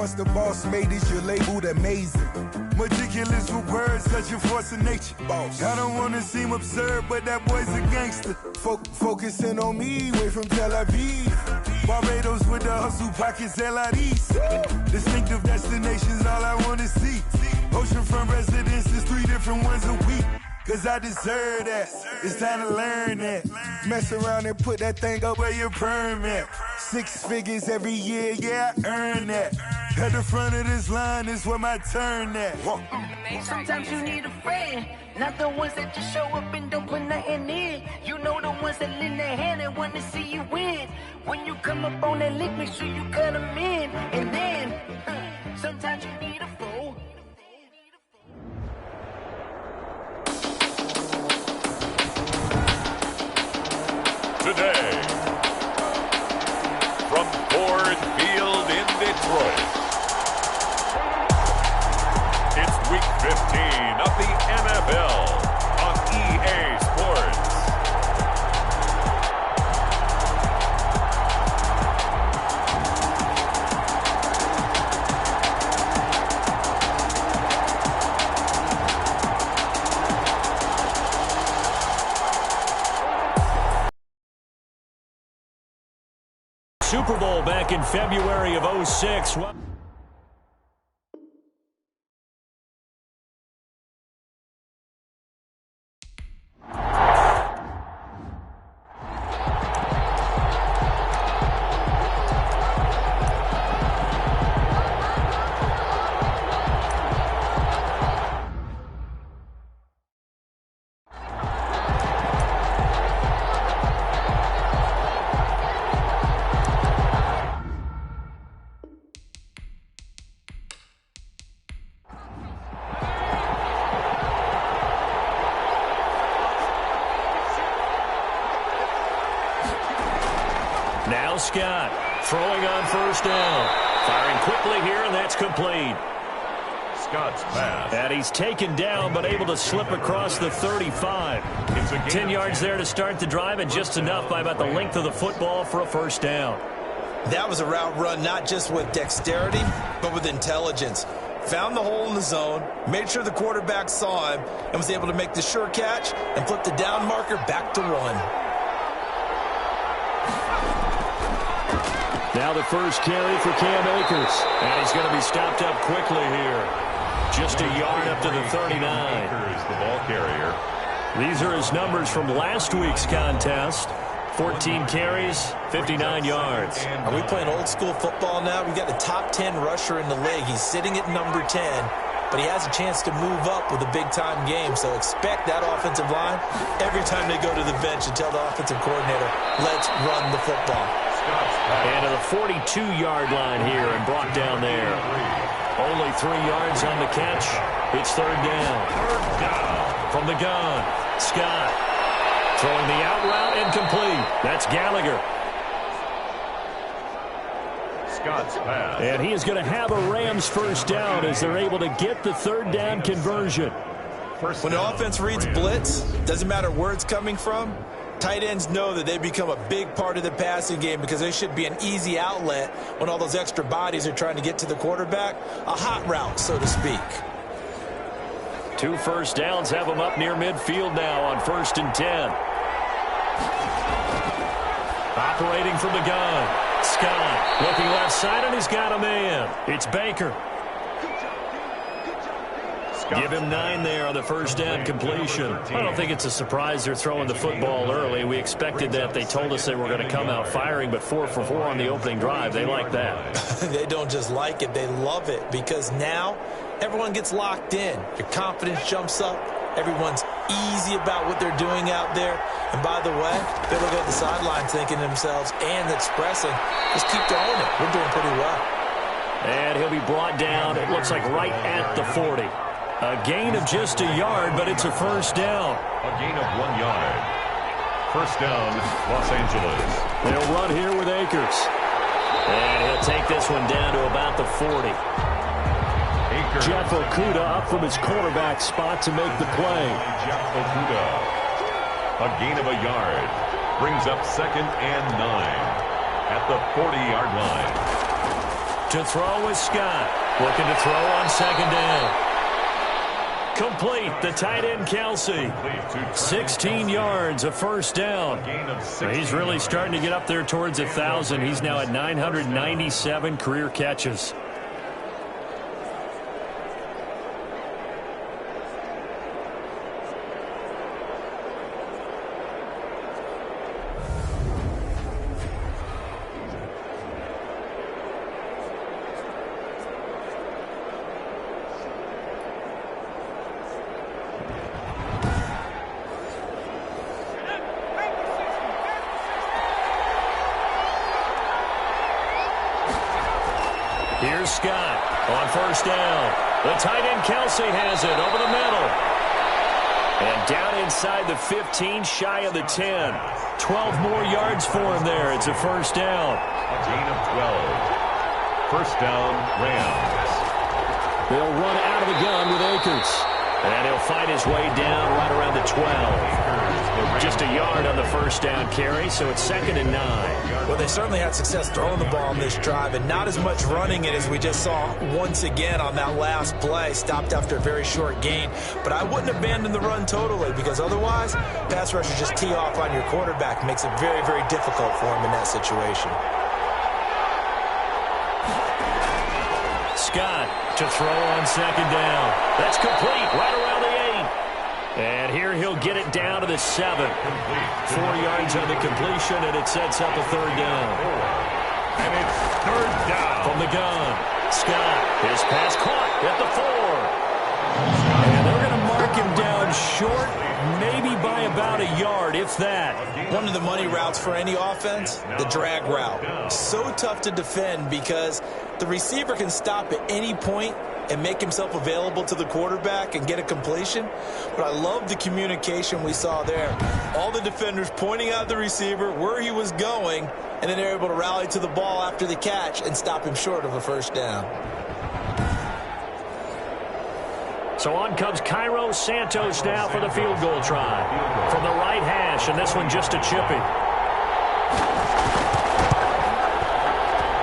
once the boss made it, you're labeled amazing. Meticulous with words, such a force of nature. Boss. I don't wanna seem absurd, but that boy's a gangster. Focusing on me, way from Tel Aviv. Barbados with the hustle, pockets LIDs. Distinctive destinations, all I wanna see. Oceanfront residences, 3 different ones a week. Cause I deserve that, it's time to learn that. Mess around and put that thing up where your permit. 6 figures every year, yeah, I earn that. At the front of this line is where my turn at. Sometimes you need a friend, not the ones that just show up and don't put nothing in. You know the ones that lend their hand and want to see you win. When you come up on that lick, make sure you cut them in. And then, sometimes you need a foe. Today, from Ford Field in Detroit, it's Week 15 of the NFL on EA Sports. Super Bowl back in February of '06. Now Scott throwing on first down. Firing quickly here, and that's complete. Scott's pass. And he's taken down, but able to slip across the 35. 10 yards there to start the drive, and just enough by about the length of the football for a first down. That was a route run not just with dexterity, but with intelligence. Found the hole in the zone, made sure the quarterback saw him, and was able to make the sure catch and flip the down marker back to 1. Now the first carry for Cam Akers. And he's going to be stopped up quickly here. Just a yard up to the 39. Akers, the ball carrier. These are his numbers from last week's contest. 14 carries, 59 yards. Are we playing old school football now? We've got the top 10 rusher in the league. He's sitting at number 10, but he has a chance to move up with a big-time game. So expect that offensive line every time they go to the bench and tell the offensive coordinator, let's run the football. And to the 42-yard line here and brought down there. Only 3 yards on the catch. It's third down. From the gun, Scott throwing the out route incomplete. That's Gallagher. Scott's pass. And he is going to have a Rams first down as they're able to get the third down conversion. When the offense reads blitz, doesn't matter where it's coming from, tight ends know that they become a big part of the passing game because they should be an easy outlet when all those extra bodies are trying to get to the quarterback. A hot route, so to speak. 2 first downs have them up near midfield now on 1st and 10. Operating from the gun. Scott looking left side, and he's got a man. It's Baker. Give him 9 there on the first down completion. I don't think it's a surprise they're throwing the football early. We expected that. They told us they were going to come out firing, but 4 for 4 on the opening drive. They like that. They don't just like it. They love it because now everyone gets locked in. Your confidence jumps up. Everyone's easy about what they're doing out there. And by the way, they look at the sidelines thinking to themselves and expressing, just keep throwing it. We're doing pretty well. And he'll be brought down, it looks like right at the 40. A gain of just a yard, but it's a first down. A gain of 1 yard. First down, Los Angeles. They'll run here with Akers. And he'll take this one down to about the 40. Akers. Jeff Okudah up from his quarterback spot to make the play. Jeff Okudah. A gain of a yard. Brings up 2nd and 9 at the 40-yard line. to throw with Scott. Looking to throw on second down. Complete, the tight end Kelsey. 16 yards, a first down. He's really starting to get up there towards 1,000. He's now at 997 career catches. Here's Scott on first down. The tight end Kelsey has it over the middle. And down inside the 15, shy of the 10. 12 more yards for him there. It's a first down. A gain of 12. First down, Rams. They'll run out of the gun with Akers. And he'll fight his way down right around the 12. Just a yard on the first down carry, so it's 2nd and 9. Well, they certainly had success throwing the ball on this drive, and not as much running it as we just saw once again on that last play. Stopped after a very short gain. But I wouldn't abandon the run totally, because otherwise, pass rushers just tee off on your quarterback. Makes it very, very difficult for him in that situation. Scott to throw on second down. That's complete right around the 8. And here he'll get it down to the 7. 4 yards on the completion, and it sets up a third down. And it's third down. From the gun, Scott, his pass caught at the 4. And they're going to mark him down short, maybe by about a yard, if that. One of the money routes for any offense, the drag route. So tough to defend because the receiver can stop at any point and make himself available to the quarterback and get a completion. But I love the communication we saw there. All the defenders pointing out the receiver, where he was going, and then they're able to rally to the ball after the catch and stop him short of a first down. So on comes Cairo Santos now for the field goal try. From the right hash, and this one just a chippy.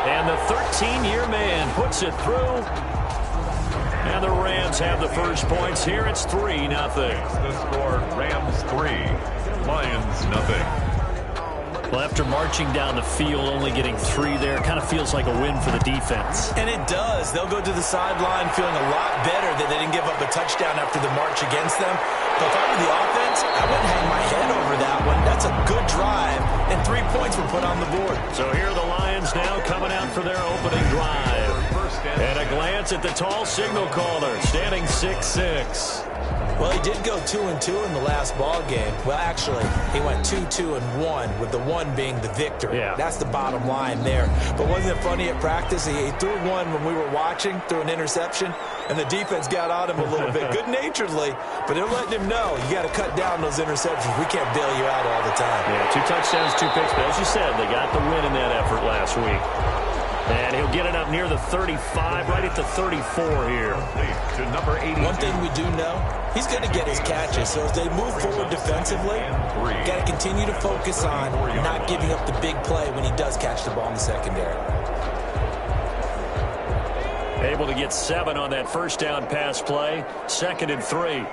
And the 13-year man puts it through. And the Rams have the first points here. It's 3-0. The score, Rams 3, Lions nothing. Well, after marching down the field, only getting 3 there, kind of feels like a win for the defense. And it does. They'll go to the sideline feeling a lot better that they didn't give up a touchdown after the march against them. But if I were the offense, I wouldn't hang my head over that one. That's a good drive, and 3 points were put on the board. So here are the Lions now coming out for their opening drive. And a glance at the tall signal caller, standing 6'6". Well, he did go 2-2 in the last ball game. Well, actually, he went 2-2-1, with the 1 being the victory. Yeah. That's the bottom line there. But wasn't it funny at practice? He threw one when we were watching, threw an interception, and the defense got on him a little bit, good-naturedly. But they're letting him know, you got to cut down those interceptions. We can't bail you out all the time. Yeah, 2 touchdowns, 2 picks. But as you said, they got the win in that effort last week. And he'll get it up near the 35, right at the 34 here. To number 80. One thing we do know, he's going to get his catches. So as they move forward defensively, got to continue to focus on not giving up the big play when he does catch the ball in the secondary. Able to get 7 on that first down pass play. 2nd and 3.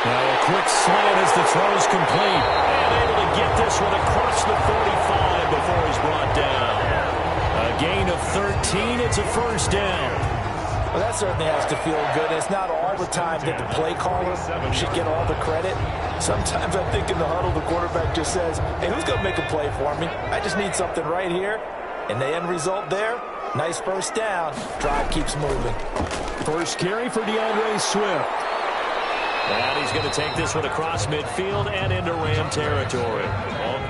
Now a quick slant as the throw's complete. And able to get this one across the 45 before he's brought down. A gain of 13. It's a first down. Well, that certainly has to feel good. It's not all the time that the play caller should get all the credit. Sometimes I think in the huddle, the quarterback just says, hey, who's going to make a play for me? I just need something right here. And the end result there, nice first down. Drive keeps moving. First carry for DeAndre Swift. And he's going to take this one across midfield and into Ram territory.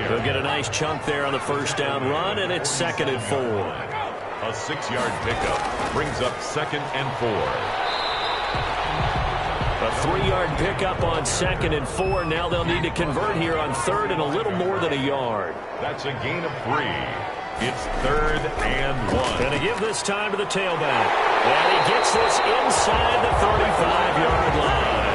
He'll get a nice chunk there on the first down run, and it's 2nd and 4. A 6-yard pickup brings up 2nd and 4. A 3-yard pickup on 2nd and 4. Now they'll need to convert here on 3rd and a little more than a yard. That's a gain of 3. It's 3rd and 1. Going to give this time to the tailback. And he gets this inside the 35-yard line.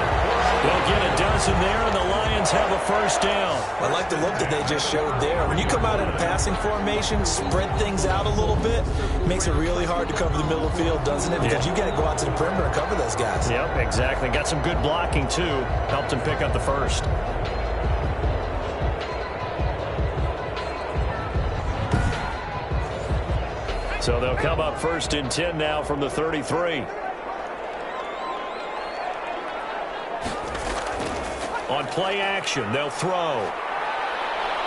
They'll get a dozen there, and the Lions have a first down. I like the look that they just showed there. When you come out in a passing formation, spread things out a little bit, it makes it really hard to cover the middle of the field, doesn't it? Because you got to go out to the perimeter and cover those guys. Yep, exactly. Got some good blocking, too. Helped him pick up the first. So they'll come up 1st and 10 now from the 33. On play action, they'll throw.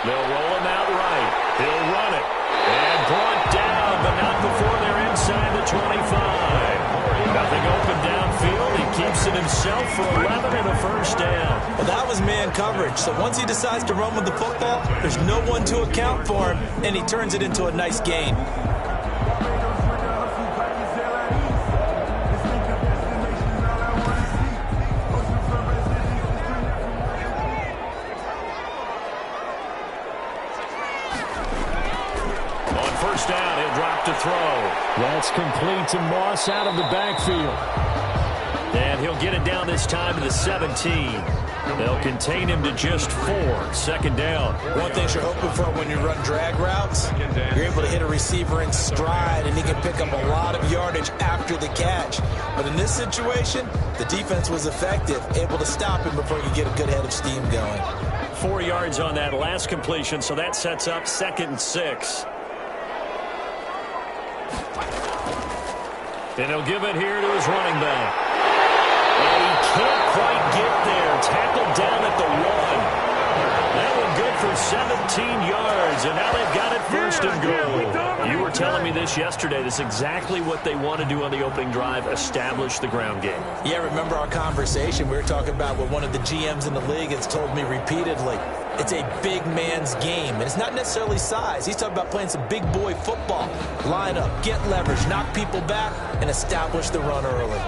They'll roll him out right. He'll run it. And brought down, but not before they're inside the 25. Nothing open downfield. He keeps it himself for 11 and a first down. Well, that was man coverage. So once he decides to run with the football, there's no one to account for him, and he turns it into a nice gain. Down, he'll drop to throw. That's complete to Moss out of the backfield. And he'll get it down this time to the 17. They'll contain him to just 4. 2nd down. One thing you're hoping for when you run drag routes, you're able to hit a receiver in stride, and he can pick up a lot of yardage after the catch. But in this situation, the defense was effective, able to stop him before he could get a good head of steam going. 4 yards on that last completion, so that sets up 2nd and 6. And he'll give it here to his running back. And he can't quite get there. Tackled down at the 1. That one good for 17 yards. And now they've got it 1st and goal. You were telling me this yesterday. This is exactly what they want to do on the opening drive, establish the ground game. Yeah, remember our conversation? We were talking about what one of the GMs in the league has told me repeatedly. It's a big man's game, and it's not necessarily size. He's talking about playing some big boy football. Line up, get leverage, knock people back, and establish the run early.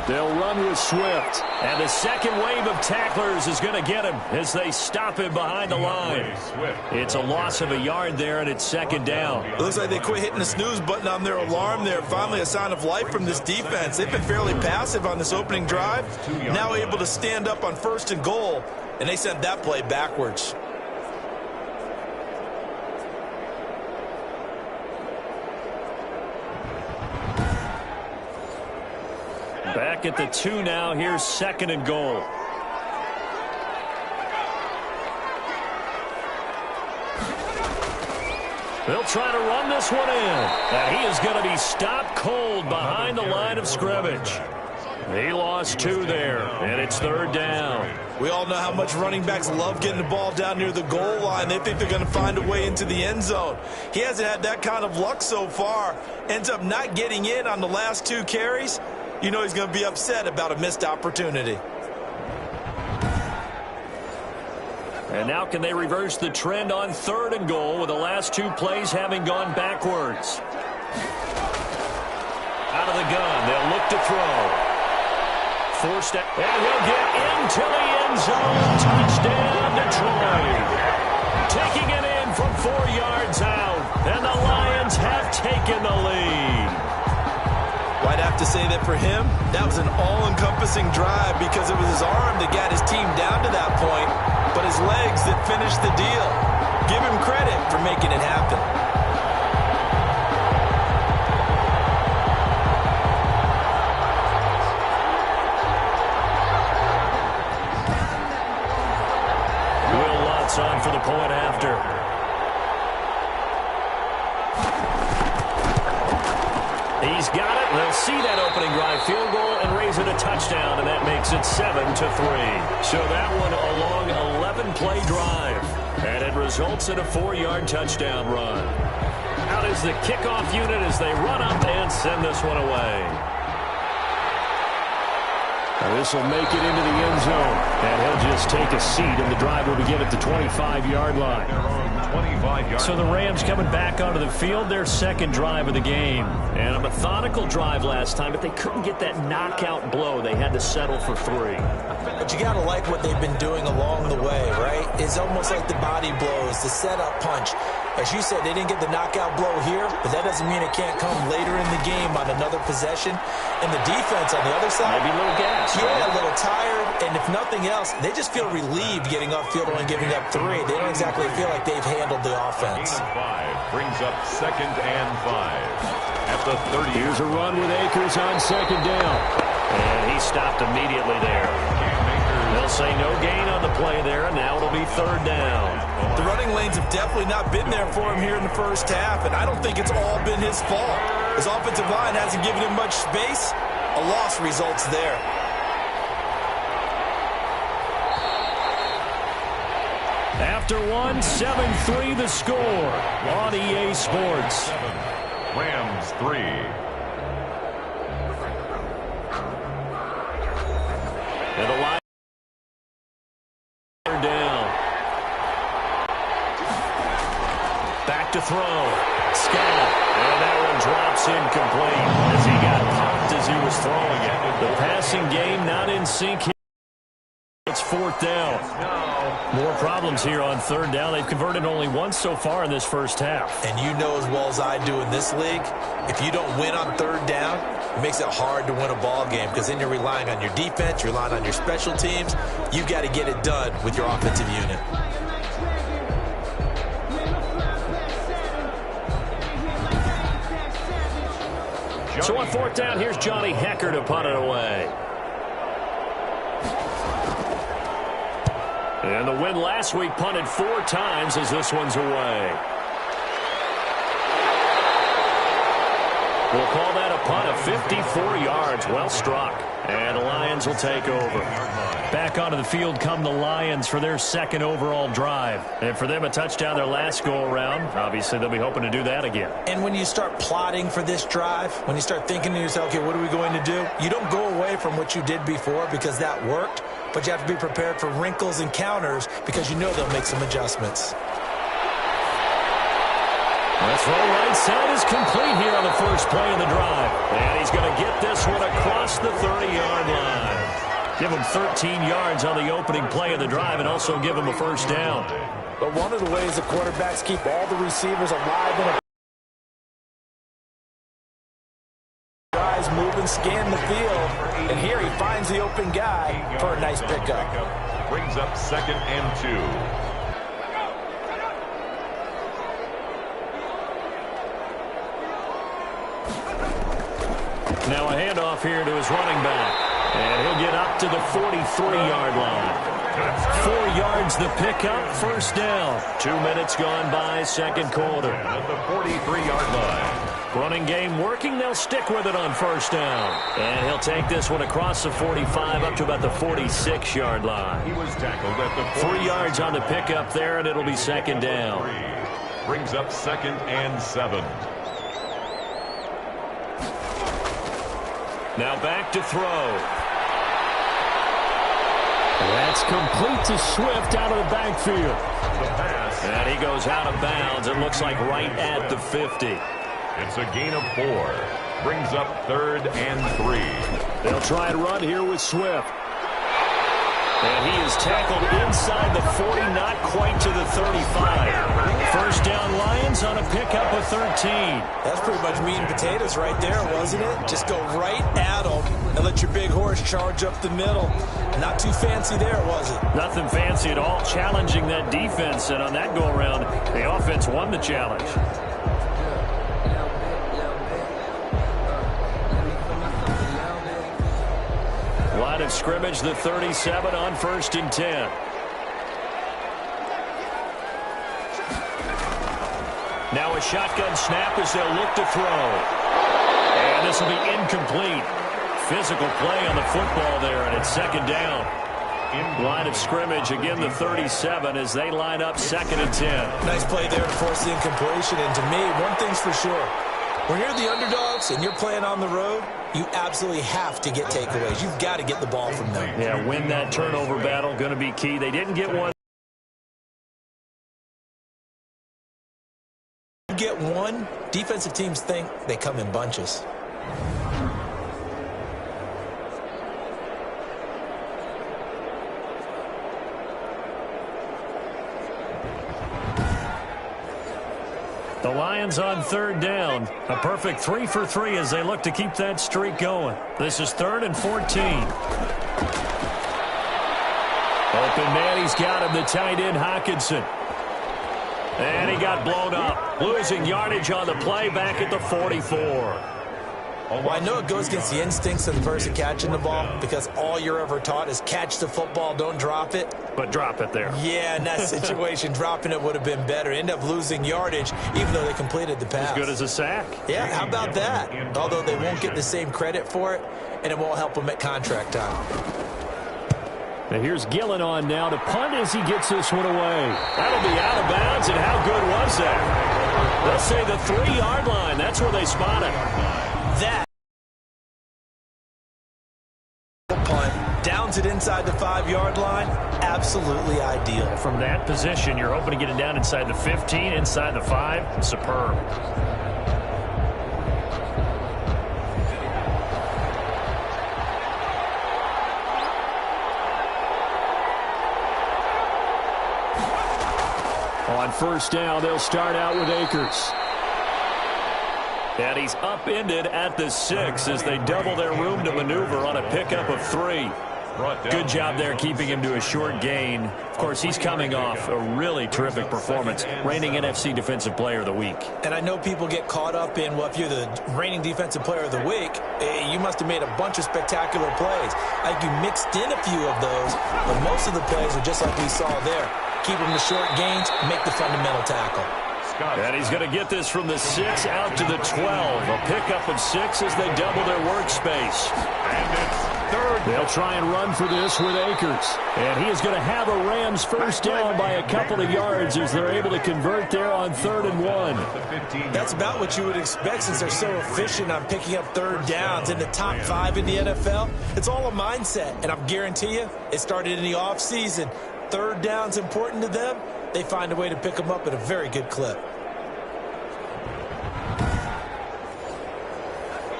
They'll run with Swift. And the second wave of tacklers is going to get him as they stop him behind the line. It's a loss of a yard there, and it's 2nd down. It looks like they quit hitting the snooze button on their alarm there. Finally a sign of life from this defense. They've been fairly passive on this opening drive. Now able to stand up on 1st and goal, and they sent that play backwards. Back at the 2 now. Here's 2nd and goal. They'll try to run this one in. And he is going to be stopped cold behind the line of scrimmage. He lost 2 there, and it's 3rd down. We all know how much running backs love getting the ball down near the goal line. They think they're going to find a way into the end zone. He hasn't had that kind of luck so far. Ends up not getting in on the last 2 carries. You know he's going to be upset about a missed opportunity. And now can they reverse the trend on 3rd and goal with the last 2 plays having gone backwards? Out of the gun, they'll look to throw. Forced out, and he'll get into the end zone. Touchdown, Detroit. Taking it in from 4 yards out, and the Lions have taken the lead. Well, I'd have to say that for him, that was an all-encompassing drive because it was his arm that got his team down to that point, but his legs that finished the deal. Give him credit for making it happen. Will Lutz on for the point after. He's got it. They'll see that opening drive field goal and raise it a touchdown, and that makes it 7-3. So that one a long 11-play drive, and it results in a 4-yard touchdown run. Out is the kickoff unit as they run up and send this one away. This will make it into the end zone, and he'll fans take a seat, and the drive will begin at the 25-yard line. 25 So the Rams coming back onto the field, their second drive of the game. And a methodical drive last time, but they couldn't get that knockout blow. They had to settle for 3. But you got to like what they've been doing along the way, right? It's almost like the body blows, the setup punch. As you said, they didn't get the knockout blow here, but that doesn't mean it can't come later in the game on another possession. And the defense on the other side, maybe a little gas. Yeah, right? a little tired. And if nothing else, they just feel relieved getting upfield and giving up 3. They don't exactly feel like they've handled the offense. 5 brings up 2nd and 5 at the 30. Here's a run with Akers on 2nd down. And he stopped immediately there. They'll say no gain on the play there, and now it'll be 3rd down. The running lanes have definitely not been there for him here in the first half, and I don't think it's all been his fault. His offensive line hasn't given him much space. A loss results there. After 1, 7-3 the score on EA Sports. Rams 3. And the line down. Back to throw. Scott. And that one drops incomplete as he got popped as he was throwing it. The passing game not in sync here. It's 4th down. More problems here on 3rd down. They've converted only once so far in this first half. And you know as well as I do in this league, if you don't win on 3rd down, it makes it hard to win a ball game because then you're relying on your defense, you're relying on your special teams. You've got to get it done with your offensive unit. So on 4th down, here's Johnny Hecker to punt it away. And the win last week punted 4 times as this one's away. We'll call that a punt of 54 yards. Well struck. And the Lions will take over. Back onto the field come the Lions for their 2nd overall drive. And for them, a touchdown their last go-around. Obviously, they'll be hoping to do that again. And when you start plotting for this drive, when you start thinking to yourself, okay, what are we going to do? You don't go away from what you did before because that worked. But you have to be prepared for wrinkles and counters because you know they'll make some adjustments. That throw right side is complete here on the first play of the drive. And he's going to get this one across the 30-yard line. Give him 13 yards on the opening play of the drive and also give him a first down. But one of the ways the quarterbacks keep all the receivers alive in a guys move and scan the field. And here he finds the open guy for a nice pickup. Brings up 2nd and 2. Now a handoff here to his running back. And he'll get up to the 43-yard line. 4 yards the pickup, first down. 2 minutes gone by, 2nd quarter. At the 43-yard line. Running game working, they'll stick with it on first down. And he'll take this one across the 45 up to about the 46-yard line. He was tackled at the 3 yards on the pickup there, and it'll be 2nd down. Brings up 2nd and 7. Now back to throw. That's complete to Swift out of the backfield. The pass. And he goes out of bounds. It looks like right at the 50. It's a gain of 4. Brings up 3rd and 3. They'll try and run here with Swift. And he is tackled inside the 40, not quite to the 35. First down Lions on a pickup of 13. That's pretty much meat and potatoes right there, wasn't it? Just go right at them and let your big horse charge up the middle. Not too fancy there, was it? Nothing fancy at all, challenging that defense. And on that go-around, the offense won the challenge. Line of scrimmage, the 37 on 1st and 10. Now a shotgun snap as they'll look to throw. And this will be incomplete. Physical play on the football there, and it's 2nd down. Line of scrimmage, again the 37 as they line up 2nd and 10. Nice play there to force the incompletion. And to me, one thing's for sure. When you're the underdogs and you're playing on the road, you absolutely have to get takeaways. You've got to get the ball from them. Yeah, win that turnover battle, going to be key. They didn't get one. You get one, defensive teams think they come in bunches. The Lions on third down. A perfect 3 for 3 as they look to keep that streak going. This is 3rd and 14. Open man, he's got him, the tight end, Hockenson. And he got blown up. Losing yardage on the play back at the 44. Well, I know it goes against the instincts of the person catching the ball because all you're ever taught is catch the football, don't drop it. But drop it there. Yeah, in that situation, dropping it would have been better. End up losing yardage, even though they completed the pass. As good as a sack. Yeah, how about that? Although they won't get the same credit for it, and it won't help them at contract time. And here's Gillen on now to punt as he gets this one away. That'll be out of bounds, and how good was that? They'll say the 3-yard line. That's where they spot it. That punt downs it inside the 5-yard line. Absolutely ideal. From that position, you're hoping to get it down inside the 15, inside the 5. Superb. On first down, they'll start out with Akers. And he's upended at the 6 as they double their room to maneuver on a pickup of 3. Good job there keeping him to a short gain. Of course, he's coming off a really terrific performance, reigning NFC Defensive Player of the Week. And I know people get caught up in, well, if you're the reigning Defensive Player of the Week, you must have made a bunch of spectacular plays. I think you mixed in a few of those, but most of the plays are just like we saw there. Keep them to short gains, make the fundamental tackle. And he's going to get this from the 6 out to the 12. A pickup of 6 as they double their workspace. And it's 3rd. They'll try and run for this with Akers. And he is going to have a Rams first down by a couple of yards as they're able to convert there on 3rd and 1. That's about what you would expect since they're so efficient on picking up 3rd downs. In the top 5 in the NFL, it's all a mindset. And I guarantee you, it started in the offseason. 3rd down's important to them. They find a way to pick them up at a very good clip.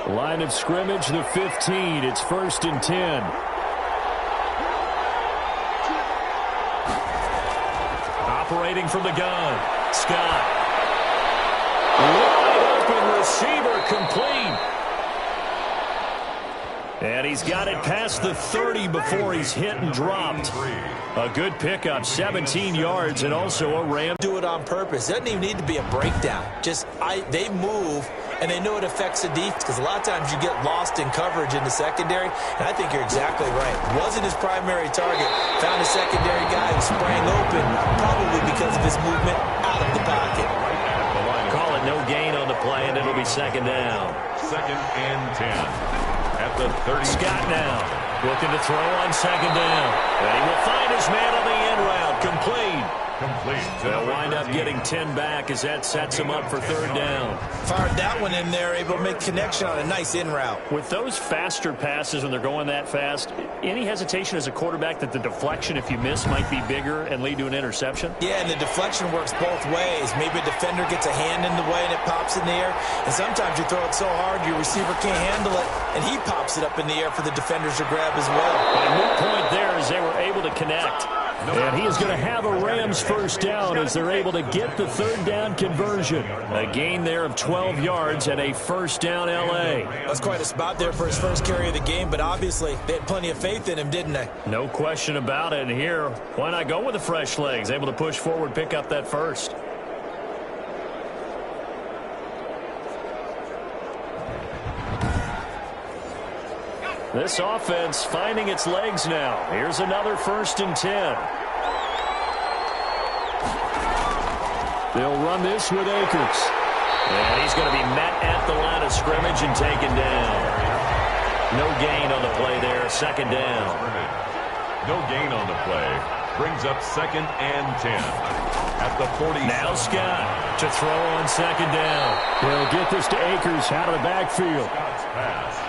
Line of scrimmage, the 15. It's 1st and 10. Operating from the gun. Scott. Wide open receiver complete. And he's got it past the 30 before he's hit and dropped. A good pickup, 17 yards, and also a Ram. Do it on purpose. It doesn't even need to be a breakdown. They move, and they know it affects the defense because a lot of times you get lost in coverage in the secondary, and I think you're exactly right. Wasn't his primary target. Found a secondary guy who sprang open, probably because of his movement out of the pocket. Call it no gain on the play, and it'll be 2nd down. 2nd and 10. At the 30. Scott now looking to throw on 2nd down. And he will find his man on the end route. Complete. They'll wind up getting 10 back as that sets him up for 3rd down. Fired that one in there, able to make connection on a nice in route. With those faster passes when they're going that fast, any hesitation as a quarterback that the deflection, if you miss, might be bigger and lead to an interception? Yeah, and the deflection works both ways. Maybe a defender gets a hand in the way and it pops in the air. And sometimes you throw it so hard your receiver can't handle it, and he pops it up in the air for the defenders to grab as well. And a moot point there as they were able to connect. And he is going to have a Rams first down as they're able to get the 3rd down conversion. A gain there of 12 yards and a first down L.A. That's quite a spot there for his first carry of the game, but obviously they had plenty of faith in him, didn't they? No question about it. And here, why not go with the fresh legs? Able to push forward, pick up that first. This offense finding its legs now. Here's another 1st and 10. They'll run this with Akers. And he's going to be met at the line of scrimmage and taken down. No gain on the play there. 2nd down. No gain on the play. Brings up 2nd and 10 at the 40. Now Scott to throw on 2nd down. He'll get this to Akers out of the backfield.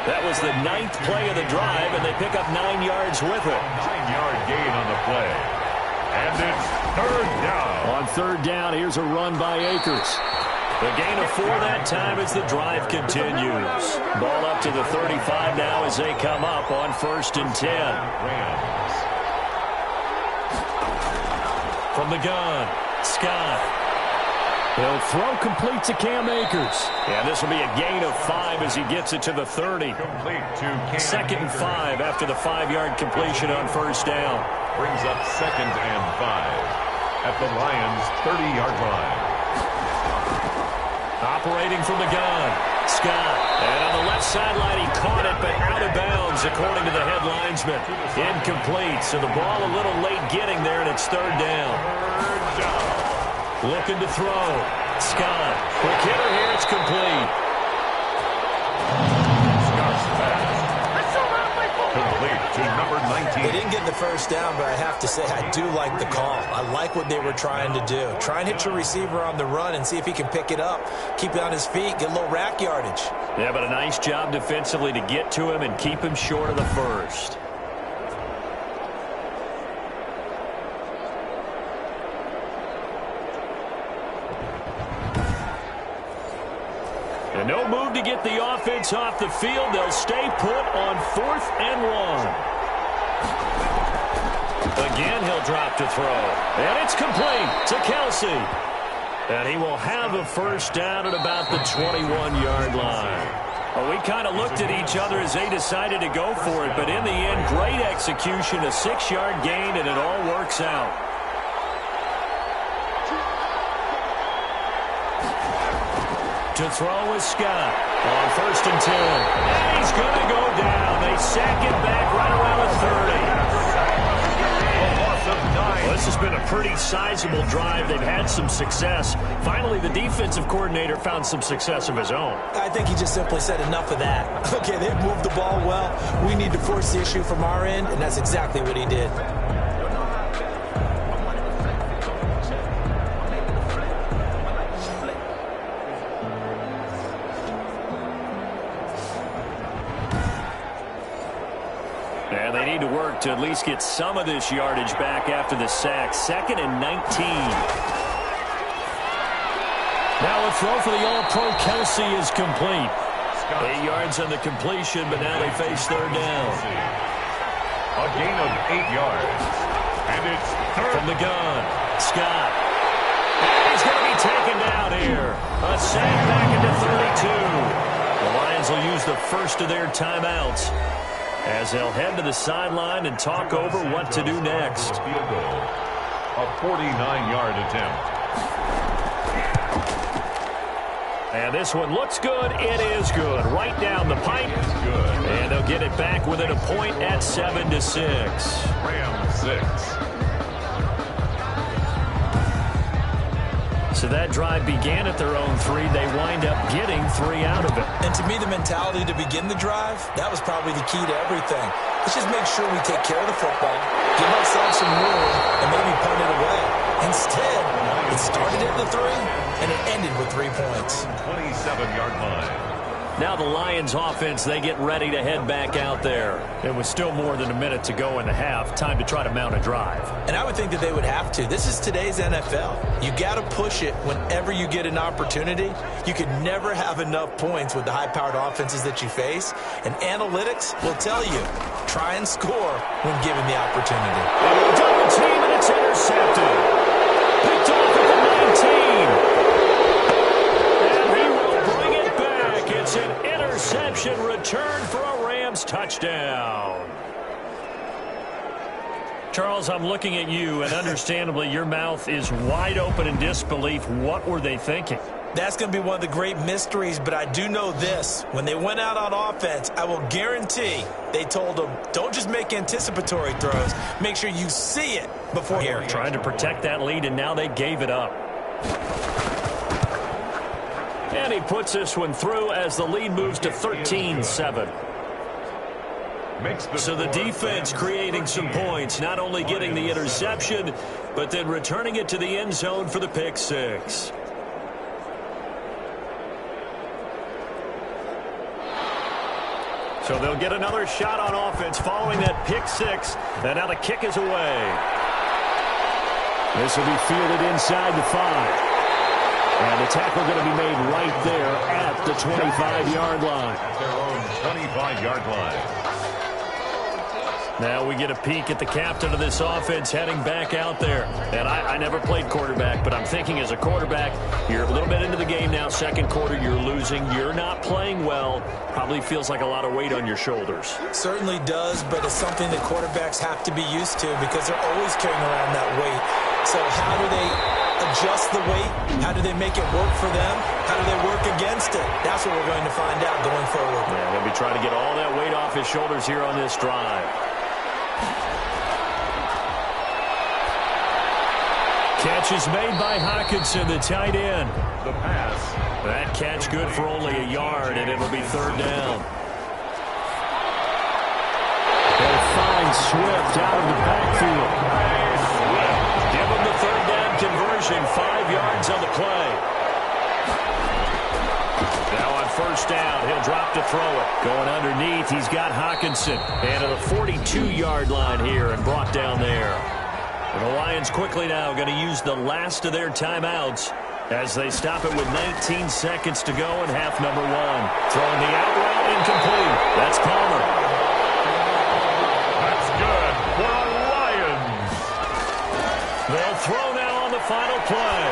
That was the 9th play of the drive, and they pick up 9 yards with it. 9-yard gain on the play. And it's 3rd down. On 3rd down, here's a run by Akers. The gain of 4 that time as the drive continues. Ball up to the 35 now as they come up on 1st and 10. Rams. From the gun, Scott. He'll throw complete to Cam Akers. And this will be a gain of 5 as he gets it to the 30. Complete to Cam 2nd and 5 after the 5-yard completion on 1st down. Brings up 2nd and 5 at the Lions' 30-yard line. Operating from the gun, Scott. And on the left sideline, he caught it, but out of bounds, according to the head linesman. Incomplete, so the ball a little late getting there, and it's 3rd down. Looking to throw. Scott. Quick hitter here, it's complete. Scott's pass. Complete to number 19. They didn't get the 1st down, but I have to say I do like the call. I like what they were trying to do. Try and hit your receiver on the run and see if he can pick it up. Keep it on his feet, get a little rack yardage. Yeah, but a nice job defensively to get to him and keep him short of the 1st. And no move to get the offense off the field. They'll stay put on 4th and 1. Again, he'll drop to throw. And it's complete to Kelsey. And he will have a 1st down at about the 21-yard line. Well, we kind of looked at each other as they decided to go for it. But in the end, great execution, a 6-yard gain, and it all works out. To throw is Scott on 1st and 10. And he's going to go down. They sack him back right around the 30. Well, this has been a pretty sizable drive. They've had some success. Finally, the defensive coordinator found some success of his own. I think he just simply said enough of that. Okay, they've moved the ball well. We need to force the issue from our end, and that's exactly what he did. And they need to work to at least get some of this yardage back after the sack. 2nd and 19. Now a throw for the All-Pro Kelsey is complete. 8 yards on the completion, but now they face 3rd down. A gain of 8 yards. And it's 3rd. From the gun, Scott. And he's going to be taken down here. A sack back into 32. The Lions will use the first of their timeouts as they'll head to the sideline and talk over what to do next. Field goal. A 49-yard attempt. And this one looks good. It is good. Right down the pipe. Good. And they'll get it back within a point at 7-6. Rams 6. So that drive began at their own 3. They wind up getting 3 out of it. And to me, the mentality to begin the drive, that was probably the key to everything. Let's just make sure we take care of the football, give ourselves some room, and maybe punt it away. Instead, it started at the 3, and it ended with 3 points. 27-yard line. Now the Lions offense, they get ready to head back out there. It was still more than a minute to go in the half. Time to try to mount a drive. And I would think that they would have to. This is today's NFL. You got to push it whenever you get an opportunity. You could never have enough points with the high-powered offenses that you face. And analytics will tell you, try and score when given the opportunity. Double team, and it's intercepted. Picked off at the 19. It's an interception return for a Rams touchdown. Charles, I'm looking at you, and understandably, your mouth is wide open in disbelief. What were they thinking? That's going to be one of the great mysteries, but I do know this. When they went out on offense, I will guarantee they told them, don't just make anticipatory throws. Make sure you see it before here. Trying to protect that lead, and now they gave it up. And he puts this one through as the lead moves to 13-7. makes the So the score defense creating some points, not only getting the interception, but then returning it to the end zone for the pick six. So they'll get another shot on offense following that pick six. And now the kick is away. This will be fielded inside the 5. And the tackle going to be made right there at the 25-yard line. at their own 25-yard line. Now we get a peek at the captain of this offense heading back out there. And I never played quarterback, but I'm thinking as a quarterback, you're a little bit into the game now. Second quarter, you're losing. You're not playing well. Probably feels like a lot of weight on your shoulders. Certainly does, but it's something that quarterbacks have to be used to because they're always carrying around that weight. So how do they adjust the weight? How do they make it work for them? How do they work against it? That's what we're going to find out going forward. Yeah, they'll be trying to get all that weight off his shoulders here on this drive. Catch is made by Hockenson, the tight end. The pass. That catch good for only a yard, and it'll be third down. They'll find Swift out of the backfield. Give him the third down conversion, 5 yards on the play. Now on first down, he'll drop to throw it. Going underneath, he's got Hockenson. And at the 42-yard line here and brought down there. And the Lions quickly now going to use the last of their timeouts as they stop it with 19 seconds to go in half number 1. Throwing the out route incomplete. That's Palmer. That's good for the Lions. They'll throw now on the final play.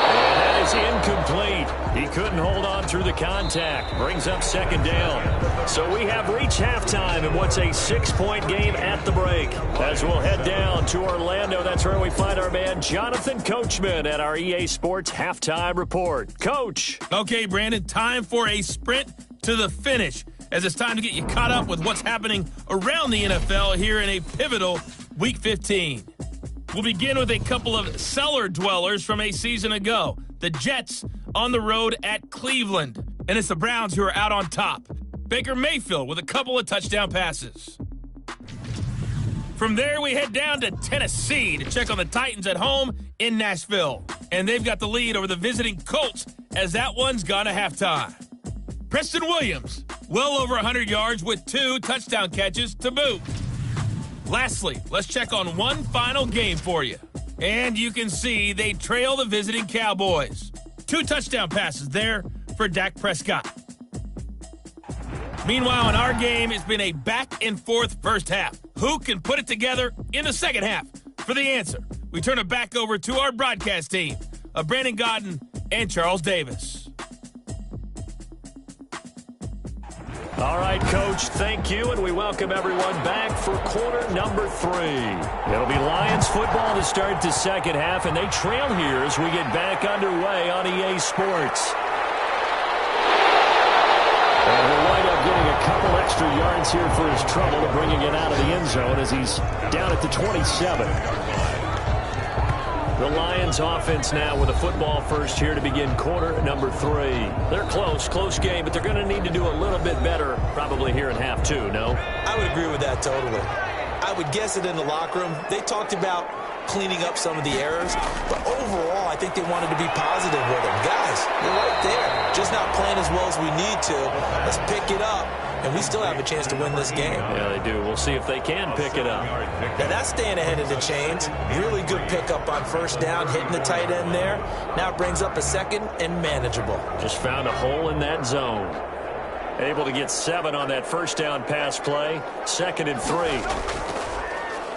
And that is incomplete. He couldn't hold on through the contact. Brings up second down. So we have reached halftime in what's a 6-point game at the break. As we'll head down to Orlando, that's where we find our man Jonathan Coachman at our EA Sports Halftime Report. Coach. Okay, Brandon, time for a sprint to the finish, as it's time to get you caught up with what's happening around the NFL here in a pivotal Week 15. We'll begin with a couple of cellar dwellers from a season ago. The Jets on the road at Cleveland. And it's the Browns who are out on top. Baker Mayfield with a couple of touchdown passes. From there, we head down to Tennessee to check on the Titans at home in Nashville. And they've got the lead over the visiting Colts as that one's gone to halftime. Preston Williams, well over 100 yards with 2 touchdown catches to boot. Lastly, let's check on one final game for you. And you can see they trail the visiting Cowboys. 2 touchdown passes there for Dak Prescott. Meanwhile, in our game, it's been a back-and-forth first half. Who can put it together in the second half? For the answer, we turn it back over to our broadcast team of Brandon Godden and Charles Davis. All right, Coach, thank you, and we welcome everyone back for quarter number 3. It'll be Lions football to start the second half, and they trail here as we get back underway on EA Sports. And he'll wind up getting a couple extra yards here for his trouble, bringing it out of the end zone as he's down at the 27. The Lions offense now with a football first here to begin quarter number 3. They're close game, but they're going to need to do a little bit better probably here in half 2, no? I would agree with that totally. I would guess it in the locker room. They talked about cleaning up some of the errors, but overall, I think they wanted to be positive with them. Guys, you're right there. Just not playing as well as we need to. Let's pick it up, and we still have a chance to win this game. Yeah, they do. We'll see if they can pick it up. Now, that's staying ahead of the chains. Really good pickup on first down, hitting the tight end there. Now it brings up a second and manageable. Just found a hole in that zone. Able to get 7 on that first down pass play. 2nd and 3.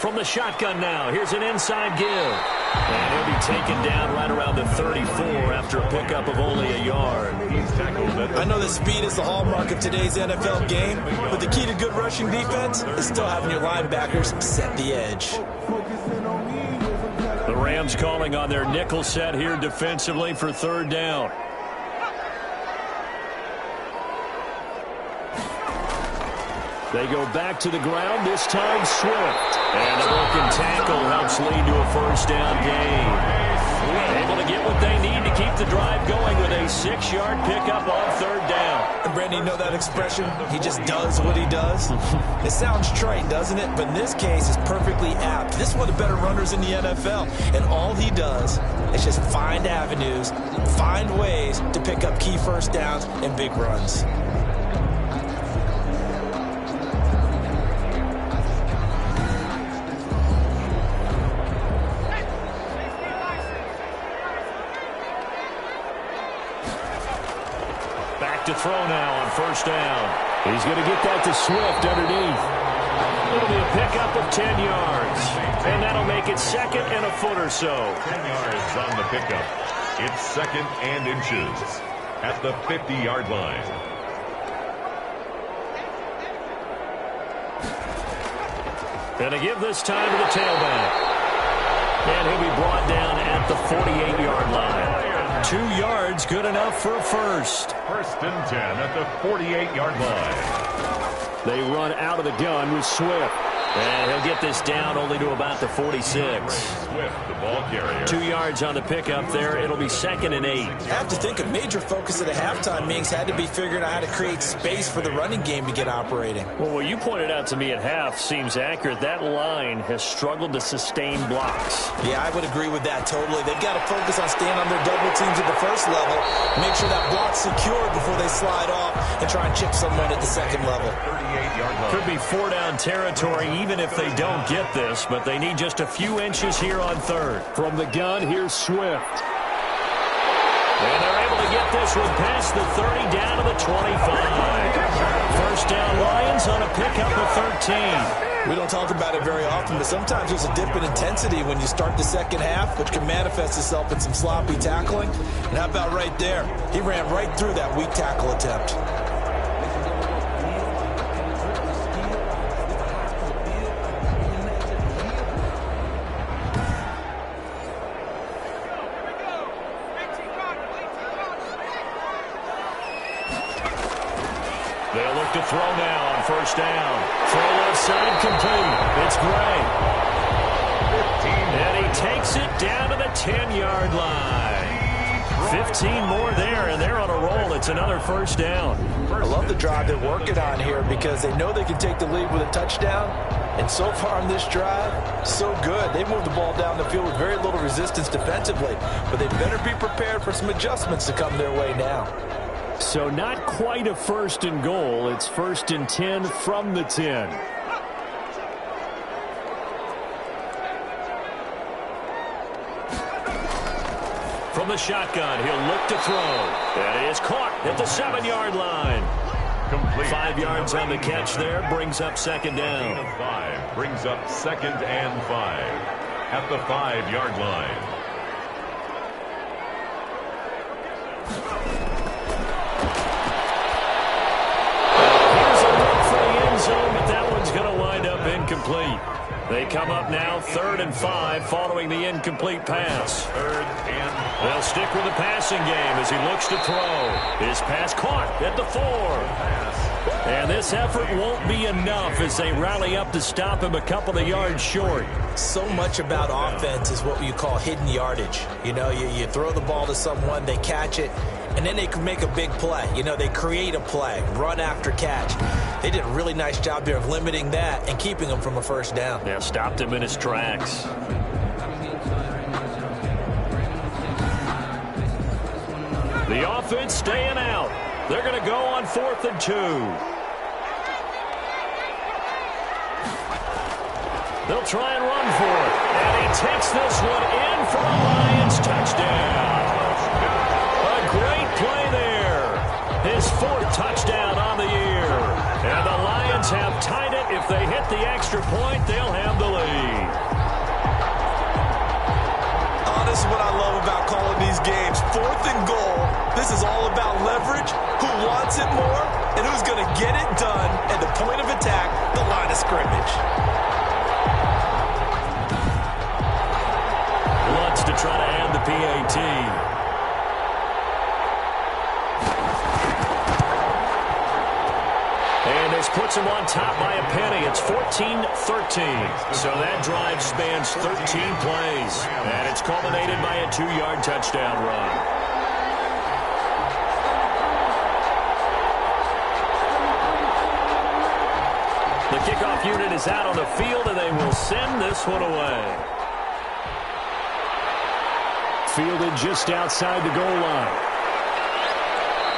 From the shotgun now, here's an inside give. And he'll be taken down right around the 34 after a pickup of only a yard. I know that speed is the hallmark of today's NFL game, but the key to good rushing defense is still having your linebackers set the edge. The Rams calling on their nickel set here defensively for third down. They go back to the ground, this time Swift. And a broken tackle helps lead to a first down gain. Able to get what they need to keep the drive going with a 6-yard pickup on third down. And Brandon, you know that expression? He just does what he does. It sounds trite, doesn't it? But in this case, it's perfectly apt. This is one of the better runners in the NFL. And all he does is just find avenues, find ways to pick up key first downs and big runs. To throw now on first down. He's going to get that to Swift underneath. It'll be a pickup of 10 yards. And that'll make it second and a foot or so. 10 yards on the pickup. It's second and inches at the 50-yard line. And to give this time to the tailback. And he'll be brought down at the 48-yard line. 2 yards, good enough for a first. First and 10 at the 48-yard line. They run out of the gun with Swift. And he'll get this down only to about the 46. Swift, the ball carrier. 2 yards on the pickup there. It'll be second and 8. I have to think a major focus of the halftime meetings had to be figuring out how to create space for the running game to get operating. Well, what you pointed out to me at half seems accurate. That line has struggled to sustain blocks. Yeah, I would agree with that totally. They've got to focus on staying on their double teams at the first level, make sure that block's secured before they slide off, and try and chip someone at the second level. 38-yard line. Could be 4-down territory even if they don't get this, but they need just a few inches here on third. From the gun, here's Swift. And they're able to get this one past the 30 down to the 25. First down Lions on a pickup of 13. We don't talk about it very often, but sometimes there's a dip in intensity when you start the second half, which can manifest itself in some sloppy tackling. And how about right there? He ran right through that weak tackle attempt. They'll look to throw now on first down. Throw left side complete. It's Gray. 15. And he takes it down to the 10-yard line. 15 more there, and they're on a roll. It's another first down. I love the drive they're working on here because they know they can take the lead with a touchdown. And so far on this drive, so good. They moved the ball down the field with very little resistance defensively. But they better be prepared for some adjustments to come their way now. So not quite a first and goal. It's first and 10 from the 10. From the shotgun, he'll look to throw. That is caught at the 7-yard line. Complete. 5 yards on the catch there. Brings up second down. 5 brings up second and 5 at the 5-yard line. But that one's going to wind up incomplete. They come up now 3rd and 5 following the incomplete pass. 3rd and 5. They'll stick with the passing game as he looks to throw. His pass caught at the 4. And this effort won't be enough as they rally up to stop him a couple of yards short. So much about offense is what you call hidden yardage. You know, you throw the ball to someone, they catch it, and then they can make a big play. You know, they create a play, run after catch. They did a really nice job there of limiting that and keeping him from a first down. Yeah, stopped him in his tracks. The offense staying out. They're going to go on 4th and 2. They'll try and run for it. And he takes this one in for a Lions touchdown. A great play there. His 4th touchdown on the year. And the Lions have tied it. If they hit the extra point, they'll have the lead. Oh, this is what I love about calling these games. 4th and goal. This is all about leverage, who wants it more, and who's going to get it done at the point of attack, the line of scrimmage. Lutz to try to add the PAT. And this puts them on top by a penny. It's 14-13. So that drive spans 13 plays. And it's culminated by a 2-yard touchdown run. The kickoff unit is out on the field, and they will send this one away. Fielded just outside the goal line.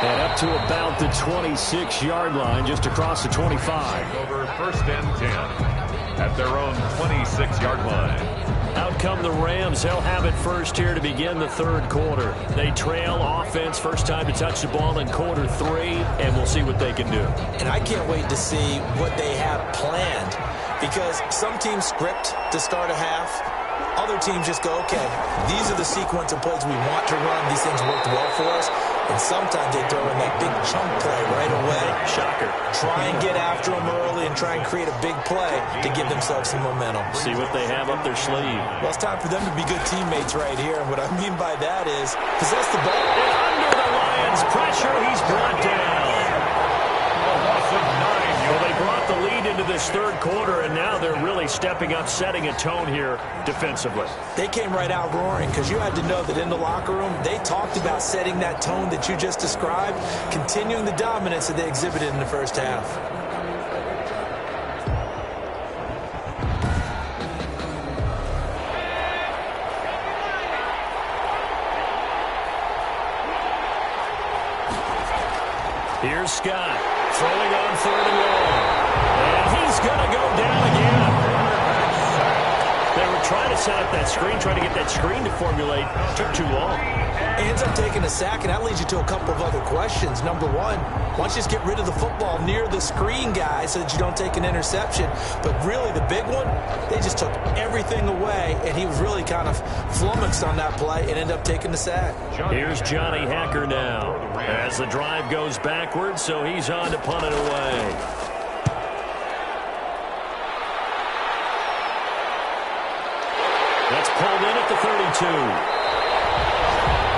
And up to about the 26-yard line, just across the 25. Over 1st and 10 at their own 26-yard line. Out come the Rams. They'll have it first here to begin the third quarter. They trail offense, first time to touch the ball in quarter 3, and we'll see what they can do. And I can't wait to see what they have planned, because some teams script to start a half. Other teams just go, okay, these are the sequence of plays we want to run. These things worked well for us. And sometimes they throw in that big chunk play right away. Shocker. Try and get after them early and try and create a big play to give themselves some momentum. See what they have up their sleeve. Well, it's time for them to be good teammates right here. And what I mean by that is possess the ball. And under the Lions' pressure, he's brought down. Well, they brought the lead into this third quarter, and now they're really stepping up, setting a tone here defensively. They came right out roaring, because you had to know that in the locker room, they talked about setting that tone that you just described, continuing the dominance that they exhibited in the first half. Here's Scott. Throwing on 3rd and long. And he's going to go down again. They were trying to set up that screen, trying to get that screen to formulate. Took too long. Ends up taking a sack, and that leads you to a couple of other questions. Number one, why don't you just get rid of the football near the screen guy so that you don't take an interception? But really, the big one, they just took everything away, and he was really kind of flummoxed on that play and ended up taking the sack. Here's Johnny Hacker now as the drive goes backwards, so he's on to punt it away. That's pulled in at the 32.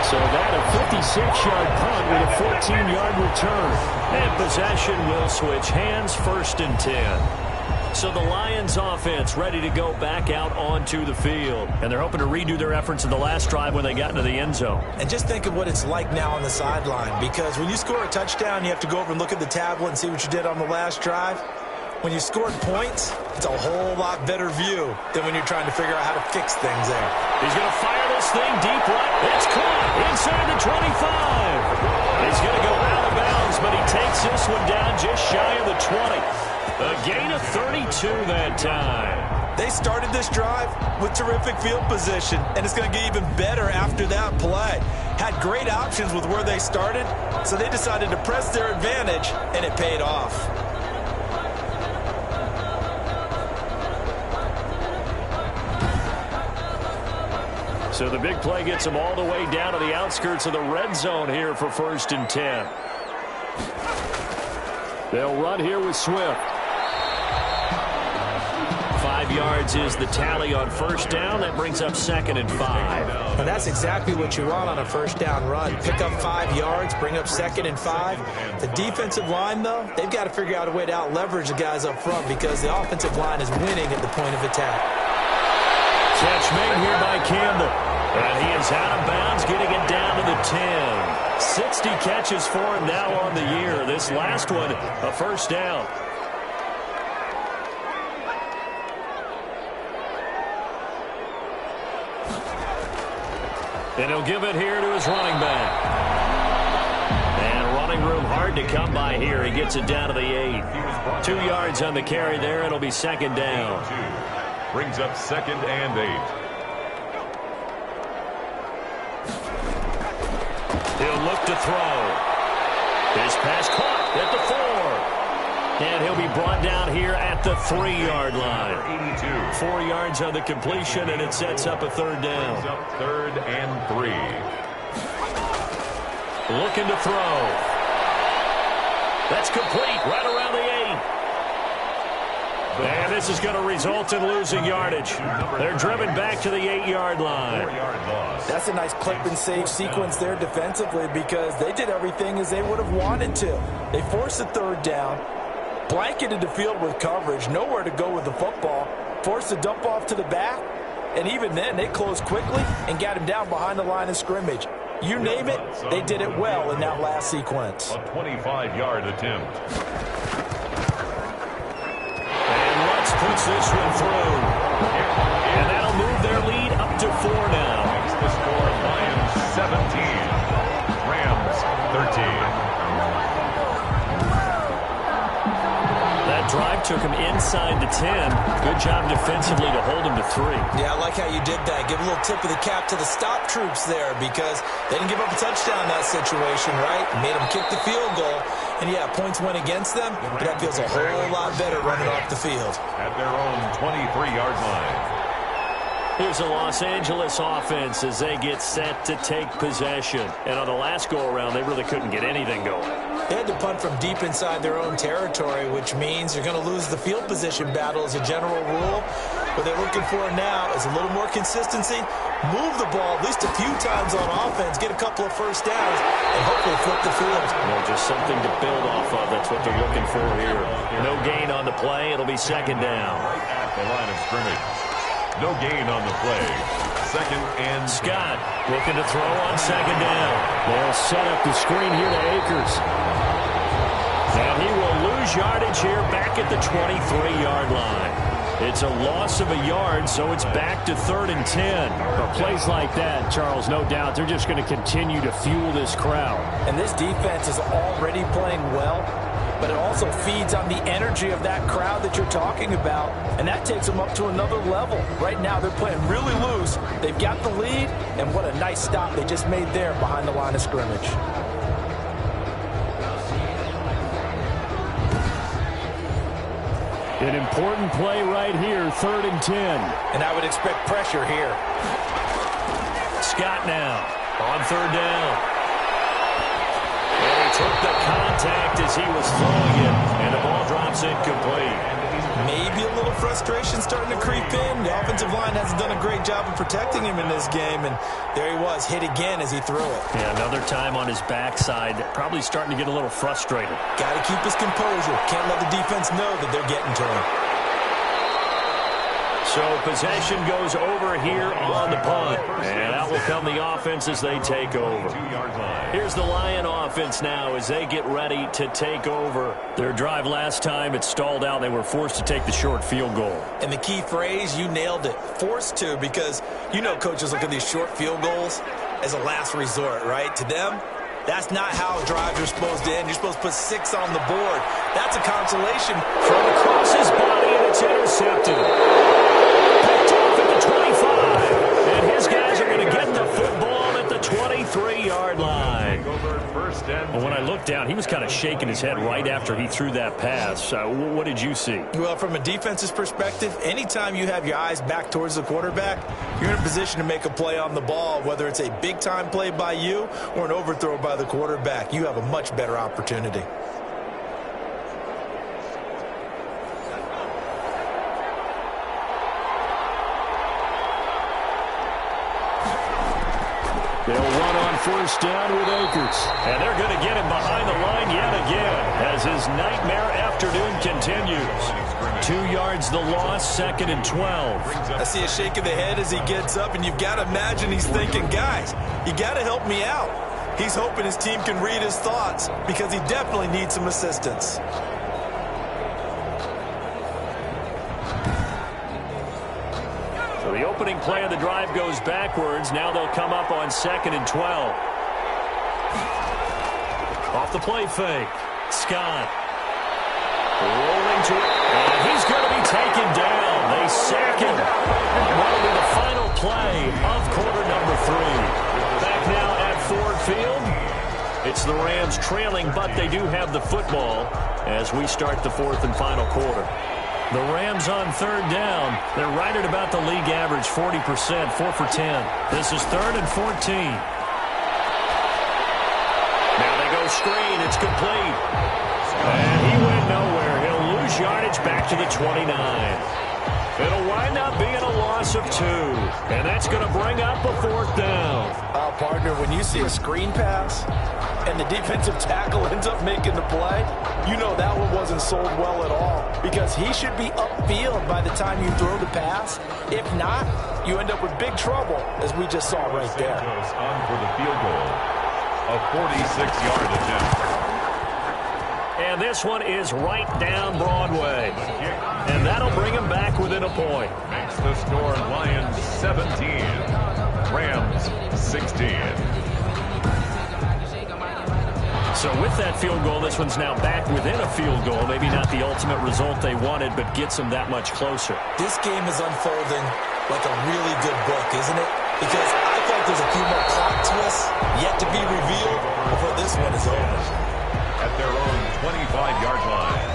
So that a 56-yard punt with a 14-yard return. And possession will switch hands, 1st and 10. So the Lions offense ready to go back out onto the field. And they're hoping to redo their efforts in the last drive when they got into the end zone. And just think of what it's like now on the sideline, because when you score a touchdown, you have to go over and look at the tablet and see what you did on the last drive. When you scored points, it's a whole lot better view than when you're trying to figure out how to fix things there. He's going to fire this thing deep right. It's caught inside the 25. He's going to go out of bounds, but he takes this one down just shy of the 20. A gain of 32 that time. They started this drive with terrific field position, and it's going to get even better after that play. Had great options with where they started, so they decided to press their advantage, and it paid off. So the big play gets them all the way down to the outskirts of the red zone here for 1st and 10. They'll run here with Swift. 5 yards is the tally on 1st down. That brings up 2nd and 5. And that's exactly what you want on a 1st down run. Pick up 5 yards, bring up 2nd and 5. The defensive line, though, they've got to figure out a way to out-leverage the guys up front, because the offensive line is winning at the point of attack. Catch made here by Campbell. And he is out of bounds, getting it down to the 10. 60 catches for him now on the year. This last one, a 1st down. And he'll give it here to his running back. And running room hard to come by here. He gets it down to the 8. 2 yards on the carry there. It'll be 2nd down. Brings up 2nd and 8. He'll look to throw. His pass caught at the 4. And he'll be brought down here at the 3-yard line. 4 yards on the completion, and it sets up a 3rd down. Brings up 3rd and 3. Looking to throw. That's complete right around the 8. And this is going to result in losing yardage. They're driven back to the 8-yard line. That's a nice clip and save sequence there defensively, because they did everything as they would have wanted to. They forced a 3rd down. Blanketed the field with coverage, nowhere to go with the football, forced to dump off to the back, and even then they closed quickly and got him down behind the line of scrimmage. You name it, they did it well in that last sequence. A 25-yard attempt. And Lutz puts this one through. And that'll move their lead up to 4 now. Makes the score Lions 17, Rams 13. That drive took him inside the 10. Good job defensively to hold him to 3. Yeah, I like how you did that. Give a little tip of the cap to the stop troops there because they didn't give up a touchdown in that situation, right? Made them kick the field goal. And, yeah, points went against them, but that feels a whole lot better running off the field. At their own 23-yard line. Here's the Los Angeles offense as they get set to take possession. And on the last go-around, they really couldn't get anything going. They had to punt from deep inside their own territory, which means you're going to lose the field position battle as a general rule. What they're looking for now is a little more consistency, move the ball at least a few times on offense, get a couple of first downs, and hopefully flip the field. Well, just something to build off of. That's what they're looking for here. No gain on the play. It'll be second down. Right at the line of scrimmage. No gain on the play. Second and Scott looking to throw on second down. They'll set up the screen here to Akers. And he will lose yardage here back at the 23-yard line. It's a loss of a yard, so it's back to 3rd and 10. But plays like that, Charles, no doubt, they're just going to continue to fuel this crowd. And this defense is already playing well, but it also feeds on the energy of that crowd that you're talking about, and that takes them up to another level. Right now, they're playing really loose. They've got the lead, and what a nice stop they just made there behind the line of scrimmage. An important play right here, 3rd and 10. And I would expect pressure here. Scott now on 3rd down. And he took the contact as he was throwing it, and the ball drops incomplete. Maybe a little frustration starting to creep in. The offensive line hasn't done a great job of protecting him in this game, and there he was, hit again as he threw it. Yeah, another time on his backside, probably starting to get a little frustrated. Got to keep his composure. Can't let the defense know that they're getting to him. So possession goes over here on the punt. And out will come the offense as they take over. Here's the Lion offense now as they get ready to take over. Their drive last time, it stalled out. They were forced to take the short field goal. And the key phrase, you nailed it, forced to, because you know coaches look at these short field goals as a last resort, right? To them, that's not how drives are supposed to end. You're supposed to put 6 on the board. That's a consolation. From across his body, and it's intercepted. Picked off at the 25. And his guys are going to get the football at the 23-yard line. Well, when I looked down, he was kind of shaking his head right after he threw that pass. What did you see? Well, from a defense's perspective, anytime you have your eyes back towards the quarterback, you're in a position to make a play on the ball, whether it's a big-time play by you or an overthrow by the quarterback. You have a much better opportunity. They'll run on 1st down with Akers. And they're going to get him behind the line yet again as his nightmare afternoon continues. 2 yards the loss, 2nd and 12. I see a shake of the head as he gets up, and you've got to imagine he's thinking, guys, you got to help me out. He's hoping his team can read his thoughts because he definitely needs some assistance. So the opening play of the drive goes backwards. Now they'll come up on 2nd and 12. Off the play fake. Scott. Rolling to it. And he's going to be taken down. They sack him. That'll be the final play of quarter number 3. Back now at Ford Field. It's the Rams trailing, but they do have the football as we start the 4th and final quarter. The Rams on 3rd down. They're right at about the league average, 40%, 4 for 10. This is 3rd and 14. Now they go screen. It's complete. And he went nowhere. He'll lose yardage back to the 29. It'll wind up being a loss of 2. And that's going to bring up a 4th down. Partner, when you see a screen pass and the defensive tackle ends up making the play, you know that one wasn't sold well at all, because he should be upfield by the time you throw the pass. If not, you end up with big trouble, as we just saw right there. On for the field goal, a 46-yard attempt. And this one is right down Broadway. And that'll bring him back within a point. Makes the score Lions 17, Rams 16. So with that field goal, this one's now back within a field goal. Maybe not the ultimate result they wanted, but gets them that much closer. This game is unfolding like a really good book, isn't it? Because I feel like there's a few more plot twists yet to be revealed before this one is over. At their own 25-yard line.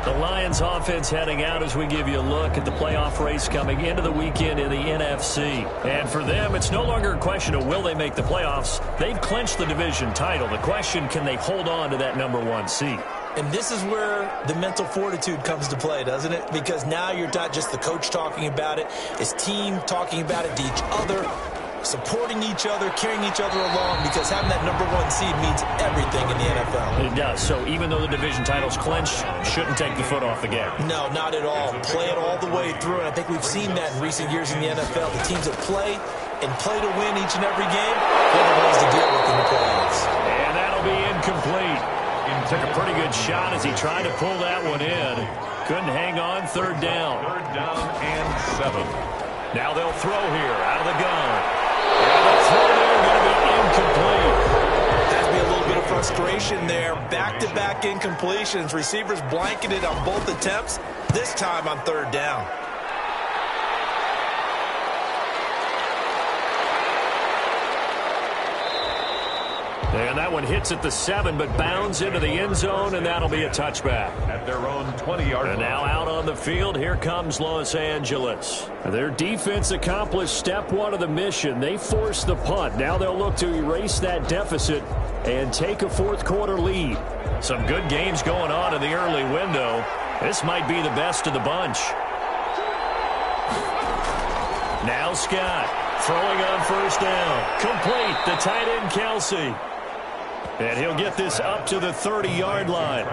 The Lions offense heading out as we give you a look at the playoff race coming into the weekend in the NFC. And for them, it's no longer a question of will they make the playoffs. They've clinched the division title. The question, can they hold on to that #1 seed? And this is where the mental fortitude comes to play, doesn't it? Because now you're not just the coach talking about it, it's team talking about it to each other, supporting each other, carrying each other along, because having that #1 seed means everything in the NFL. It does. So even though the division title's clinched, shouldn't take the foot off the gas. No, not at all. Play it all the way through, and I think we've seen that in recent years in the NFL. The teams that play and play to win each and every game, they're the ones to deal with in the playoffs. And that'll be incomplete. Took a pretty good shot as he tried to pull that one in. Couldn't hang on. 3rd down. 3rd down and 7. Now they'll throw here out of the gun. And the throw there going to be incomplete. Has to be a little bit of frustration there. Back-to-back incompletions. Receivers blanketed on both attempts, this time on 3rd down. And that one hits at the 7, but bounds into the end zone, and that'll be a touchback. At their own 20-yard line. And now out on the field, here comes Los Angeles. Their defense accomplished step 1 of the mission. They forced the punt. Now they'll look to erase that deficit and take a 4th quarter lead. Some good games going on in the early window. This might be the best of the bunch. Now Scott throwing on 1st down. Complete. The tight end, Kelsey. And he'll get this up to the 30-yard line.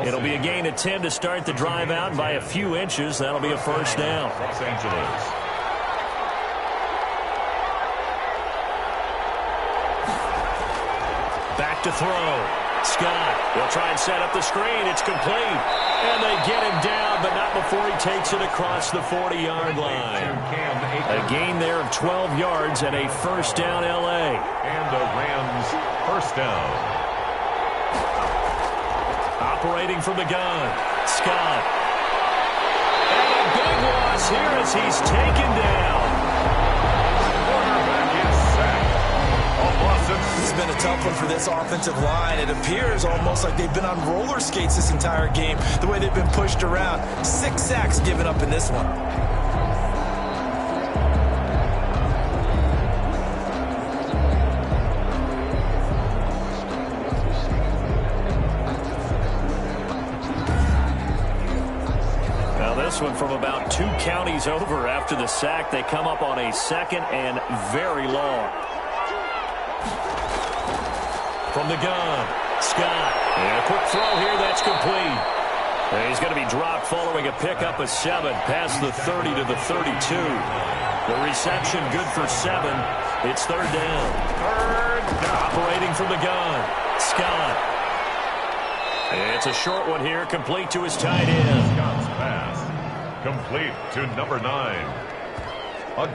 It'll be a gain of 10 to start the drive out by a few inches. That'll be a 1st down. Los Angeles. Back to throw. Scott will try and set up the screen. It's complete. And they get him down, but not before he takes it across the 40-yard line. A gain there of 12 yards and a 1st down L.A. And the Rams 1st down. Operating from the gun, Scott. And a big loss here as he's taken down. Quarterback is sacked. A loss of This has been a tough one for this offensive line. It appears almost like they've been on roller skates this entire game, the way they've been pushed around. 6 sacks given up in this one. This one from about 2 counties over after the sack. They come up on a 2nd and very long. From the gun, Scott. And a quick throw here, that's complete. And he's going to be dropped following a pickup of 7 past the 30 to the 32. The reception good for 7. It's 3rd down. 3rd down. Operating from the gun, Scott. It's a short one here, complete to his tight end. Scott's pass. Complete to number 9.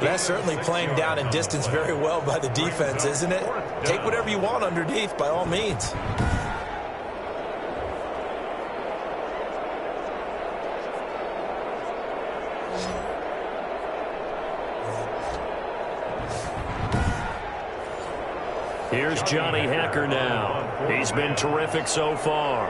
That's certainly playing down and distance very well by the defense, isn't it? Take whatever you want underneath, by all means. Here's Johnny Hekker now. He's been terrific so far.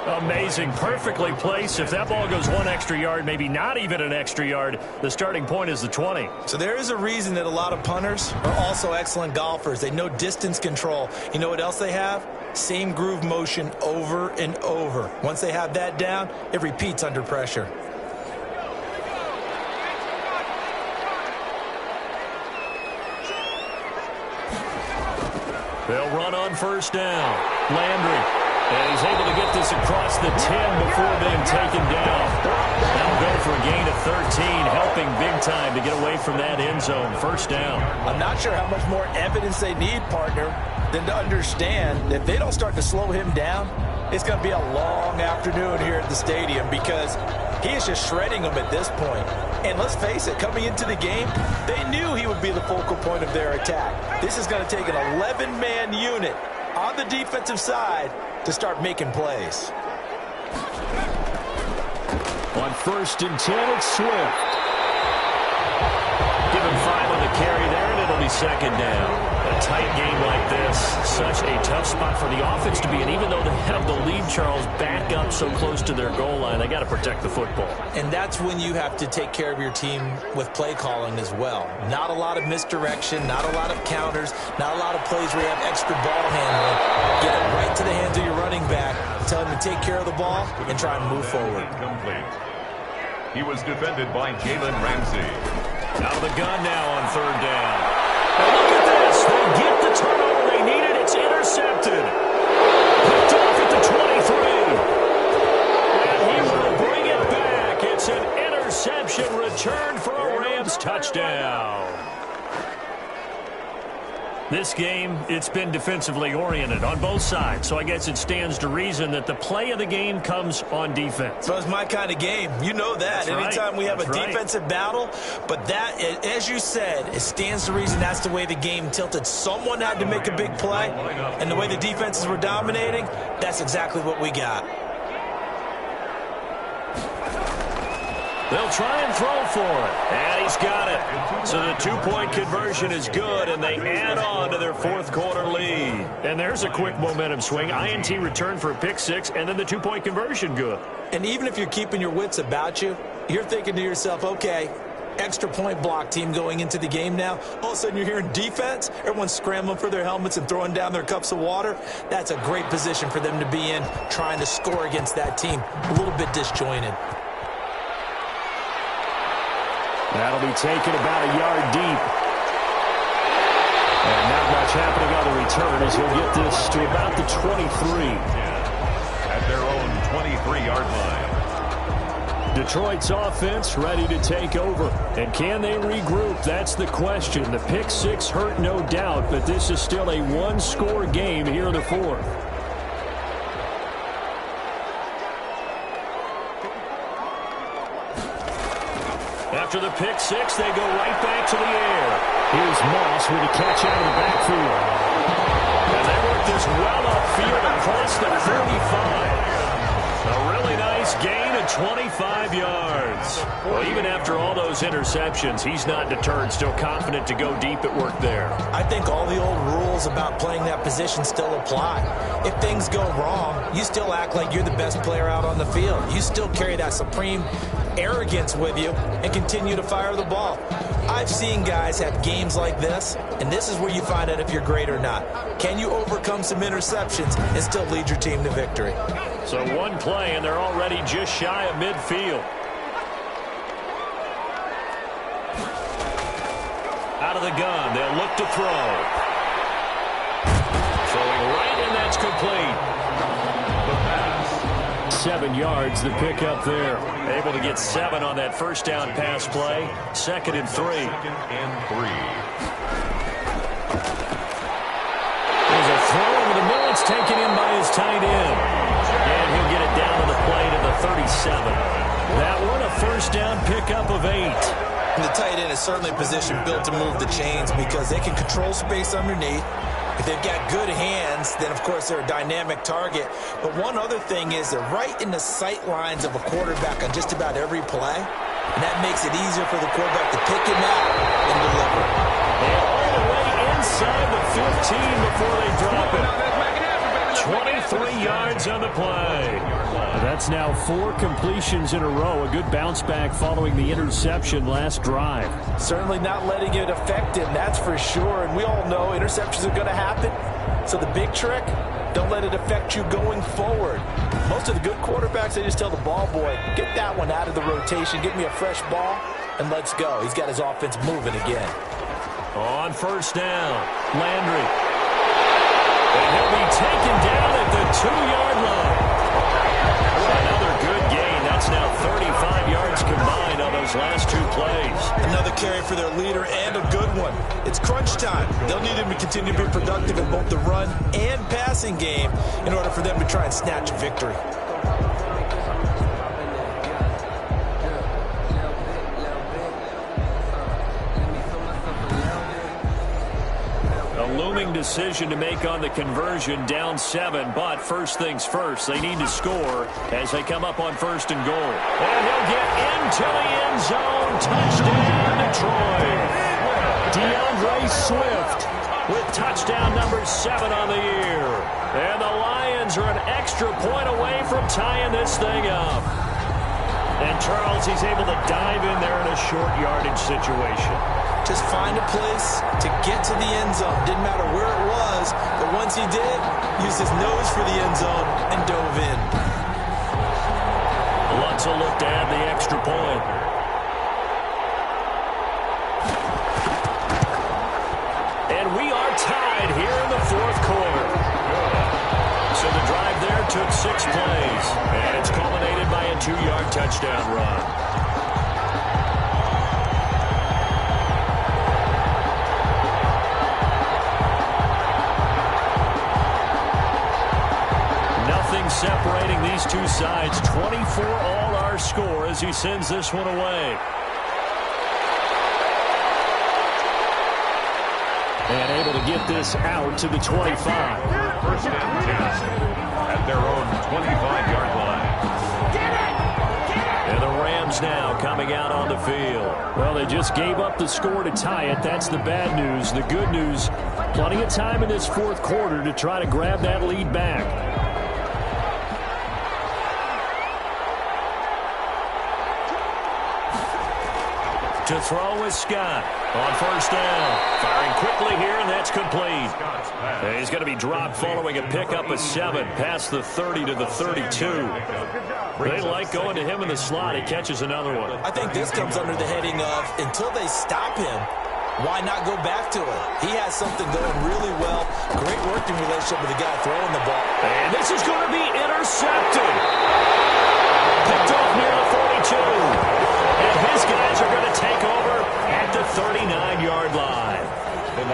Amazing. Perfectly placed. If that ball goes one extra yard, maybe not even an extra yard, the starting point is the 20. So there is a reason that a lot of punters are also excellent golfers. They know distance control. You know what else they have? Same groove motion over and over. Once they have that down, it repeats under pressure. They'll run on first down. Landry. And he's able to get this across the 10 before being taken down. That'll go for a gain of 13, helping big time to get away from that end zone. First down. I'm not sure how much more evidence they need, partner, than to understand that if they don't start to slow him down, it's going to be a long afternoon here at the stadium because he is just shredding them at this point. And let's face it, coming into the game, they knew he would be the focal point of their attack. This is going to take an 11-man unit on the defensive side to start making plays. On first and 10, it's Swift. Give him 5 on the carry there, and it'll be second down. A tight game like this, such a tough spot for the offense to be in. Even though they have the lead, Charles, back up so close to their goal line, they got to protect the football. And that's when you have to take care of your team with play calling as well. Not a lot of misdirection, not a lot of counters, not a lot of plays where you have extra ball handling. Get it right to the hands of your running back, tell him to take care of the ball, and try and move forward. Complete. He was defended by Jalen Ramsey. Out of the gun now on third down. And look at this. They get the turnover they needed. It's intercepted. Picked off at the 23. And he will bring it back. It's an interception return for a Rams touchdown. This game, it's been defensively oriented on both sides, so I guess it stands to reason that the play of the game comes on defense. So it's my kind of game. You know that. That's Anytime right. we have That's a right. defensive battle, but that, as you said, it stands to reason that's the way the game tilted. Someone had to make a big play, and the way the defenses were dominating, that's exactly what we got. They'll try and throw for it. And he's got it. So the two-point conversion is good, and they add on to their fourth quarter lead. And there's a quick momentum swing. INT return for a pick six, and then the two-point conversion good. And even if you're keeping your wits about you, you're thinking to yourself, okay, extra point block team going into the game now. All of a sudden you're hearing defense. Everyone's scrambling for their helmets and throwing down their cups of water. That's a great position for them to be in, trying to score against that team. A little bit disjointed. That'll be taken about a yard deep. And not much happening on the return as he'll get this to about the 23. At their own 23-yard line. Detroit's offense ready to take over. And can they regroup? That's the question. The pick six hurt, no doubt, but this is still a one-score game here in the fourth. After the pick six, they go right back to the air. Here's Moss with a catch out of the backfield. And they work this well upfield across the 35. A really nice gain of 25 yards. Well, even after all those interceptions, he's not deterred, still confident to go deep at work there. I think all the old rules about playing that position still apply. If things go wrong, you still act like you're the best player out on the field. You still carry that supreme arrogance with you and continue to fire the ball. I've seen guys have games like this, and this is where you find out if you're great or not. Can you overcome some interceptions and still lead your team to victory? So one play, and they're already just shy of midfield. Out of the gun, they'll look to throw. Throwing right, and that's complete. 7 yards, the pickup there. Able to get 7 on that first down pass play. 2nd and 3. There's a throw over the middle. It's taken in by his tight end. And he'll get it down to the play to the 37. That one a first down pickup of 8. And the tight end is certainly a position built to move the chains because they can control space underneath. If they've got good hands, then, of course, they're a dynamic target. But one other thing is they're right in the sight lines of a quarterback on just about every play. And that makes it easier for the quarterback to pick him out and deliver. And all the way inside the 15 before they drop it. 23 yards on the play. That's now 4 completions in a row. A good bounce back following the interception last drive. Certainly not letting it affect him, that's for sure. And we all know interceptions are going to happen. So the big trick, don't let it affect you going forward. Most of the good quarterbacks, they just tell the ball boy, get that one out of the rotation, give me a fresh ball, and let's go. He's got his offense moving again. On first down, Landry. And he'll be taken down at the 2-yard line. Another good gain. That's now 35 yards combined on those last 2 plays. Another carry for their leader and a good one. It's crunch time. They'll need him to continue to be productive in both the run and passing game in order for them to try and snatch a victory. Looming decision to make on the conversion, down 7, but first things first, they need to score as they come up on first and goal. And he'll get into the end zone. Touchdown, Detroit. DeAndre Swift with touchdown number 7 on the year. And the Lions are an extra point away from tying this thing up. And Charles, he's able to dive in there in a short yardage situation. Just find a place to get to the end zone. Didn't matter where it was, but once he did, used his nose for the end zone and dove in. Lutz will look to add the extra point. And we are tied here in the 4th quarter. So the drive there took 6 plays, and it's culminated by a 2-yard touchdown run. Separating these two sides, 24 all our score as he sends this one away. And able to get this out to the 25. First and 10 at their own 25-yard line. And the Rams now coming out on the field. Well, they just gave up the score to tie it. That's the bad news. The good news, plenty of time in this 4th quarter to try to grab that lead back. To throw is Scott on first down. Firing quickly here, and that's complete. And he's going to be dropped following a pickup of 7 past the 30 to the 32. They like going to him in the slot. He catches another one. I think this comes under the heading of until they stop him, why not go back to it? He has something going really well. Great working relationship with the guy throwing the ball. And this is going to be intercepted. Picked off near the 42. And his guys are going to take over at the 39-yard line.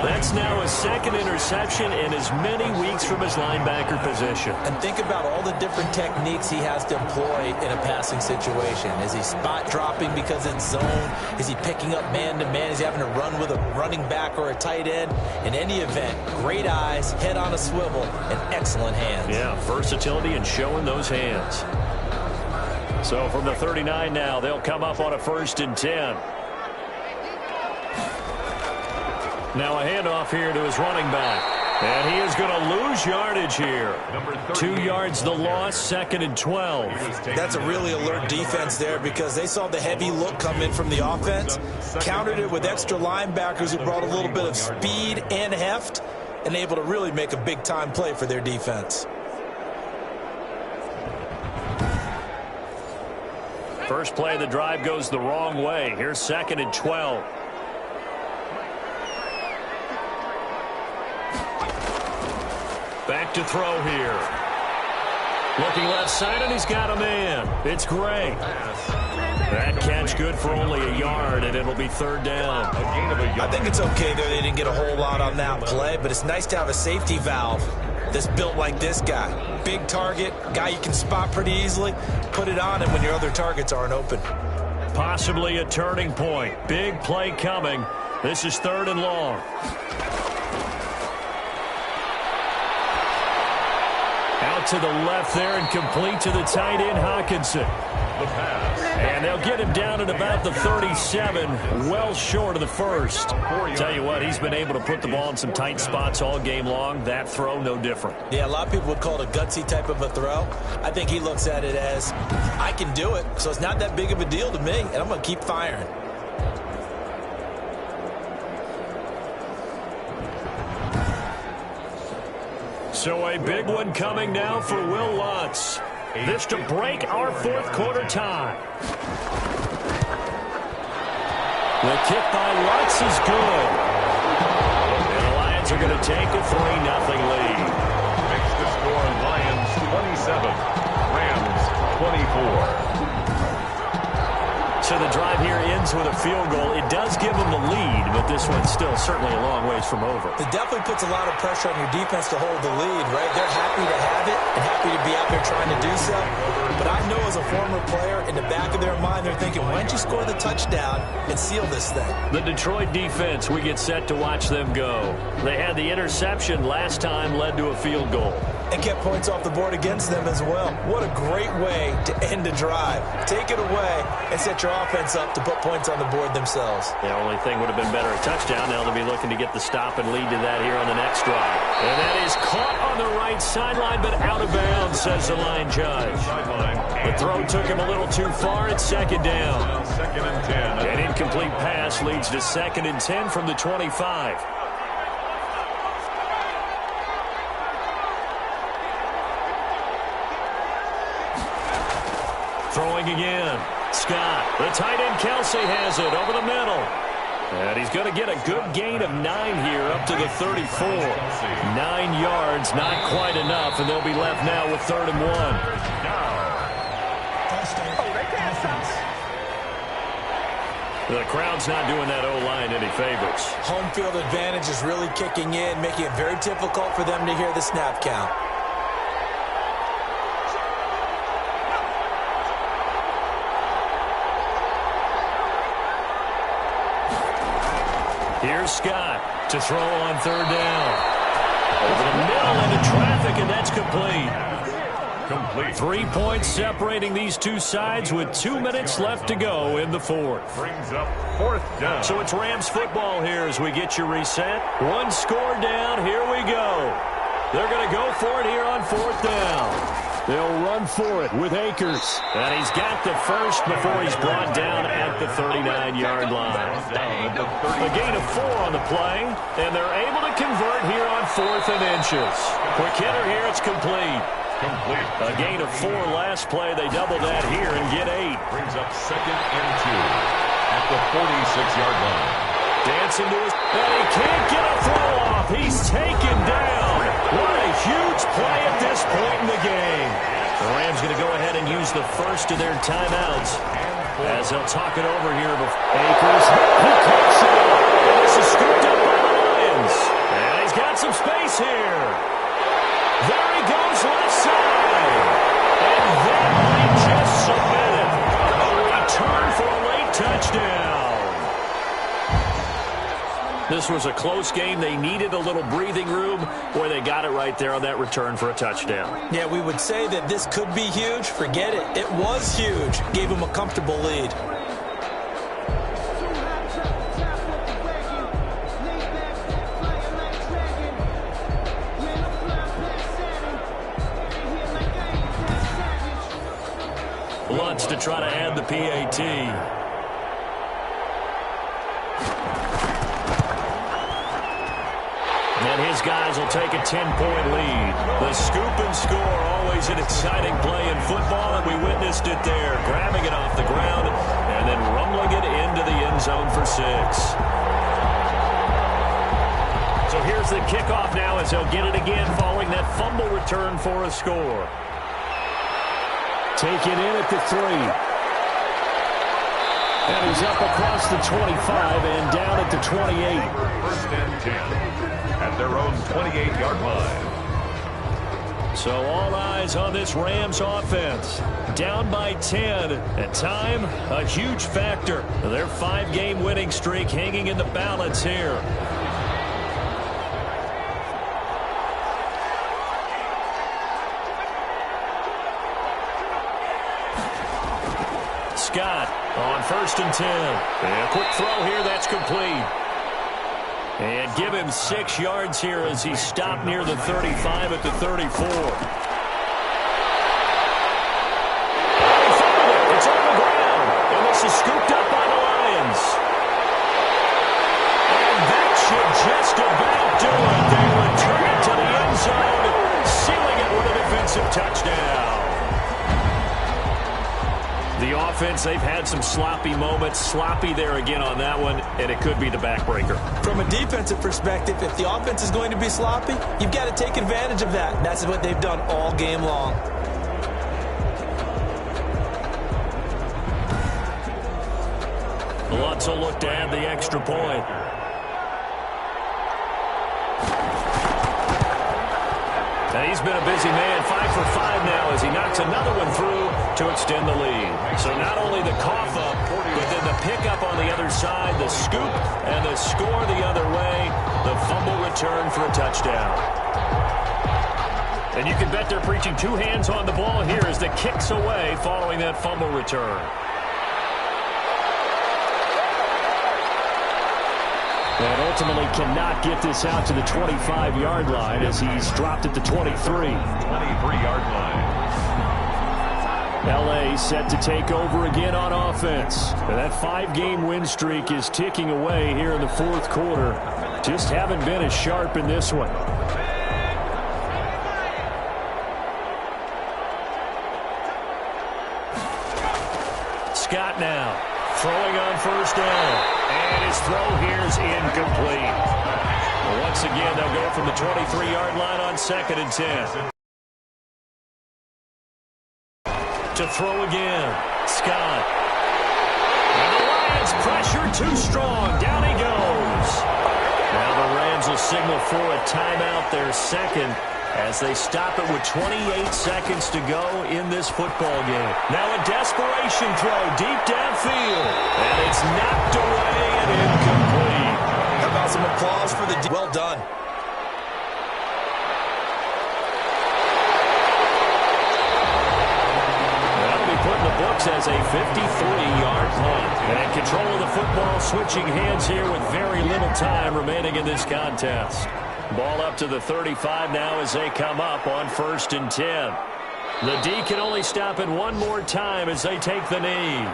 That's now a 2nd interception in as many weeks from his linebacker position. And think about all the different techniques he has to employ in a passing situation. Is he spot dropping because it's zone? Is he picking up man-to-man? Is he having to run with a running back or a tight end? In any event, great eyes, head on a swivel, and excellent hands. Yeah, versatility and showing those hands. So from the 39 now, they'll come up on a 1st and 10. Now a handoff here to his running back. And he is going to lose yardage here. 2 yards the loss, 2nd and 12. That's a really alert defense there because they saw the heavy look come in from the offense, countered it with extra linebackers who brought a little bit of speed and heft, and able to really make a big-time play for their defense. First play of the drive goes the wrong way. Here's 2nd and 12. Back to throw here. Looking left side, and he's got a man. It's Gray. That catch good for only a yard, and it'll be 3rd down. I think it's okay there. They didn't get a whole lot on that play, but it's nice to have a safety valve that's built like this guy. Big target, guy you can spot pretty easily. Put it on him when your other targets aren't open. Possibly a turning point. Big play coming. This is 3rd and long. out to the left there and complete to the tight end, Hawkinson. The pass. And they'll get him down at about the 37, well short of the first. Tell you what, he's been able to put the ball in some tight spots all game long. That throw, no different. Yeah, a lot of people would call it a gutsy type of a throw. I think he looks at it as, I can do it, so it's not that big of a deal to me, and I'm going to keep firing. So a big one coming now for Will Lutz. This to break our fourth quarter tie. The kick by Lutz is good. And the Lions are going to take a 3-0 lead. Makes the score Lions 27, Rams 24. So the drive here ends with a field goal. It does give them the lead, but this one's still certainly a long ways from over. It definitely puts a lot of pressure on your defense to hold the lead, right? They're happy to have it and happy to be out there trying to do so. But I know as a former player, in the back of their mind, they're thinking, why don't you score the touchdown and seal this thing? The Detroit defense, we get set to watch them go. They had the interception last time, led to a field goal. And kept points off the board against them as well. What a great way to end a drive. Take it away and set your offense up to put points on the board themselves. The only thing would have been better a touchdown. Now they'll be looking to get the stop and lead to that here on the next drive. And that is caught on the right sideline, but out of bounds, says the line judge. The throw took him a little too far. It's second down. Second and 10. An incomplete pass leads to second and 10 from the 25. Throwing again. Scott. The tight end Kelsey has it over the middle. And he's going to get a good gain of 9 here up to the 34. 9 yards, not quite enough, and they'll be left now with 3rd and 1. The crowd's not doing that O-line any favors. Home field advantage is really kicking in, making it very difficult for them to hear the snap count. Here's Scott to throw on 3rd down. Over the middle into traffic, and that's complete. 3 points separating these two sides with 2 minutes left to go in the fourth. Brings up 4th down. So it's Rams football here as we get you reset. 1 score down. Here we go. They're going to go for it here on 4th down. They'll run for it with Akers. And he's got the first before he's brought down at the 39-yard line. A gain of 4 on the play, and they're able to convert here on 4th and inches. Quick hitter here, it's complete. A gain of 4 last play. They double that here and get 8. Brings up 2nd and 2 at the 46-yard line. Dancing to his... And he can't get a throw off. He's taken down. What a huge play at this point in the game. The Rams going to go ahead and use the first of their timeouts as they'll talk it over here. Akers, he kicks it. And this is scooped up by the Lions. And he's got some space here. There he goes left side. And that might just submit it. A return for a late touchdown. This was a close game. They needed a little breathing room where they got it right there on that return for a touchdown. Yeah, we would say that this could be huge. Forget it. It was huge. Gave him a comfortable lead. Lutz to try to add the PAT. And his guys will take a 10-point lead. The scoop and score, always an exciting play in football, and we witnessed it there, grabbing it off the ground and then rumbling it into the end zone for 6. So here's the kickoff now as they'll get it again following that fumble return for a score. Take it in at the 3. And he's up across the 25 and down at the 28. 1st and 10 at their own 28-yard line. So all eyes on this Rams offense. Down by 10. At time, a huge factor. Their 5-game winning streak hanging in the balance here. Scott on 1st and 10. And a quick throw here, that's complete. And give him 6 yards here as he stopped near the 35 at the 34. It's on the ground, and this is scooped up by the Lions. And that should just about do it. They return it to the end zone, sealing it with a defensive touchdown. The offense, they've had some sloppy moments. Sloppy there again on that one, and it could be the backbreaker. From a defensive perspective, if the offense is going to be sloppy, you've got to take advantage of that. That's what they've done all game long. Lutz will look to add the extra point. And he's been a busy man, 5 for 5 now as he knocks another one through to extend the lead. So not only the cough up, but then the pickup on the other side, the scoop, and the score the other way, the fumble return for a touchdown. And you can bet they're preaching 2 hands on the ball here as the kick's away following that fumble return. And ultimately cannot get this out to the 25-yard line as he's dropped at the 23. 23-yard line. L.A. set to take over again on offense. And that 5-game win streak is ticking away here in the 4th quarter. Just haven't been as sharp in this one. Scott now throwing on 1st down. And his throw here is incomplete. Well, once again, they'll go from the 23-yard line on 2nd and 10. To throw again. Scott. And the Lions pressure too strong. Down he goes. Now the Rams will signal for a timeout, their second, as they stop it with 28 seconds to go in this football game. Now a desperation throw deep downfield. And it's knocked away and incomplete. How about some applause for the well done. That'll be put in the books as a 53-yard punt. And control of the football switching hands here with very little time remaining in this contest. Ball up to the 35 now as they come up on 1st and 10. The D can only stop it one more time as they take the knee.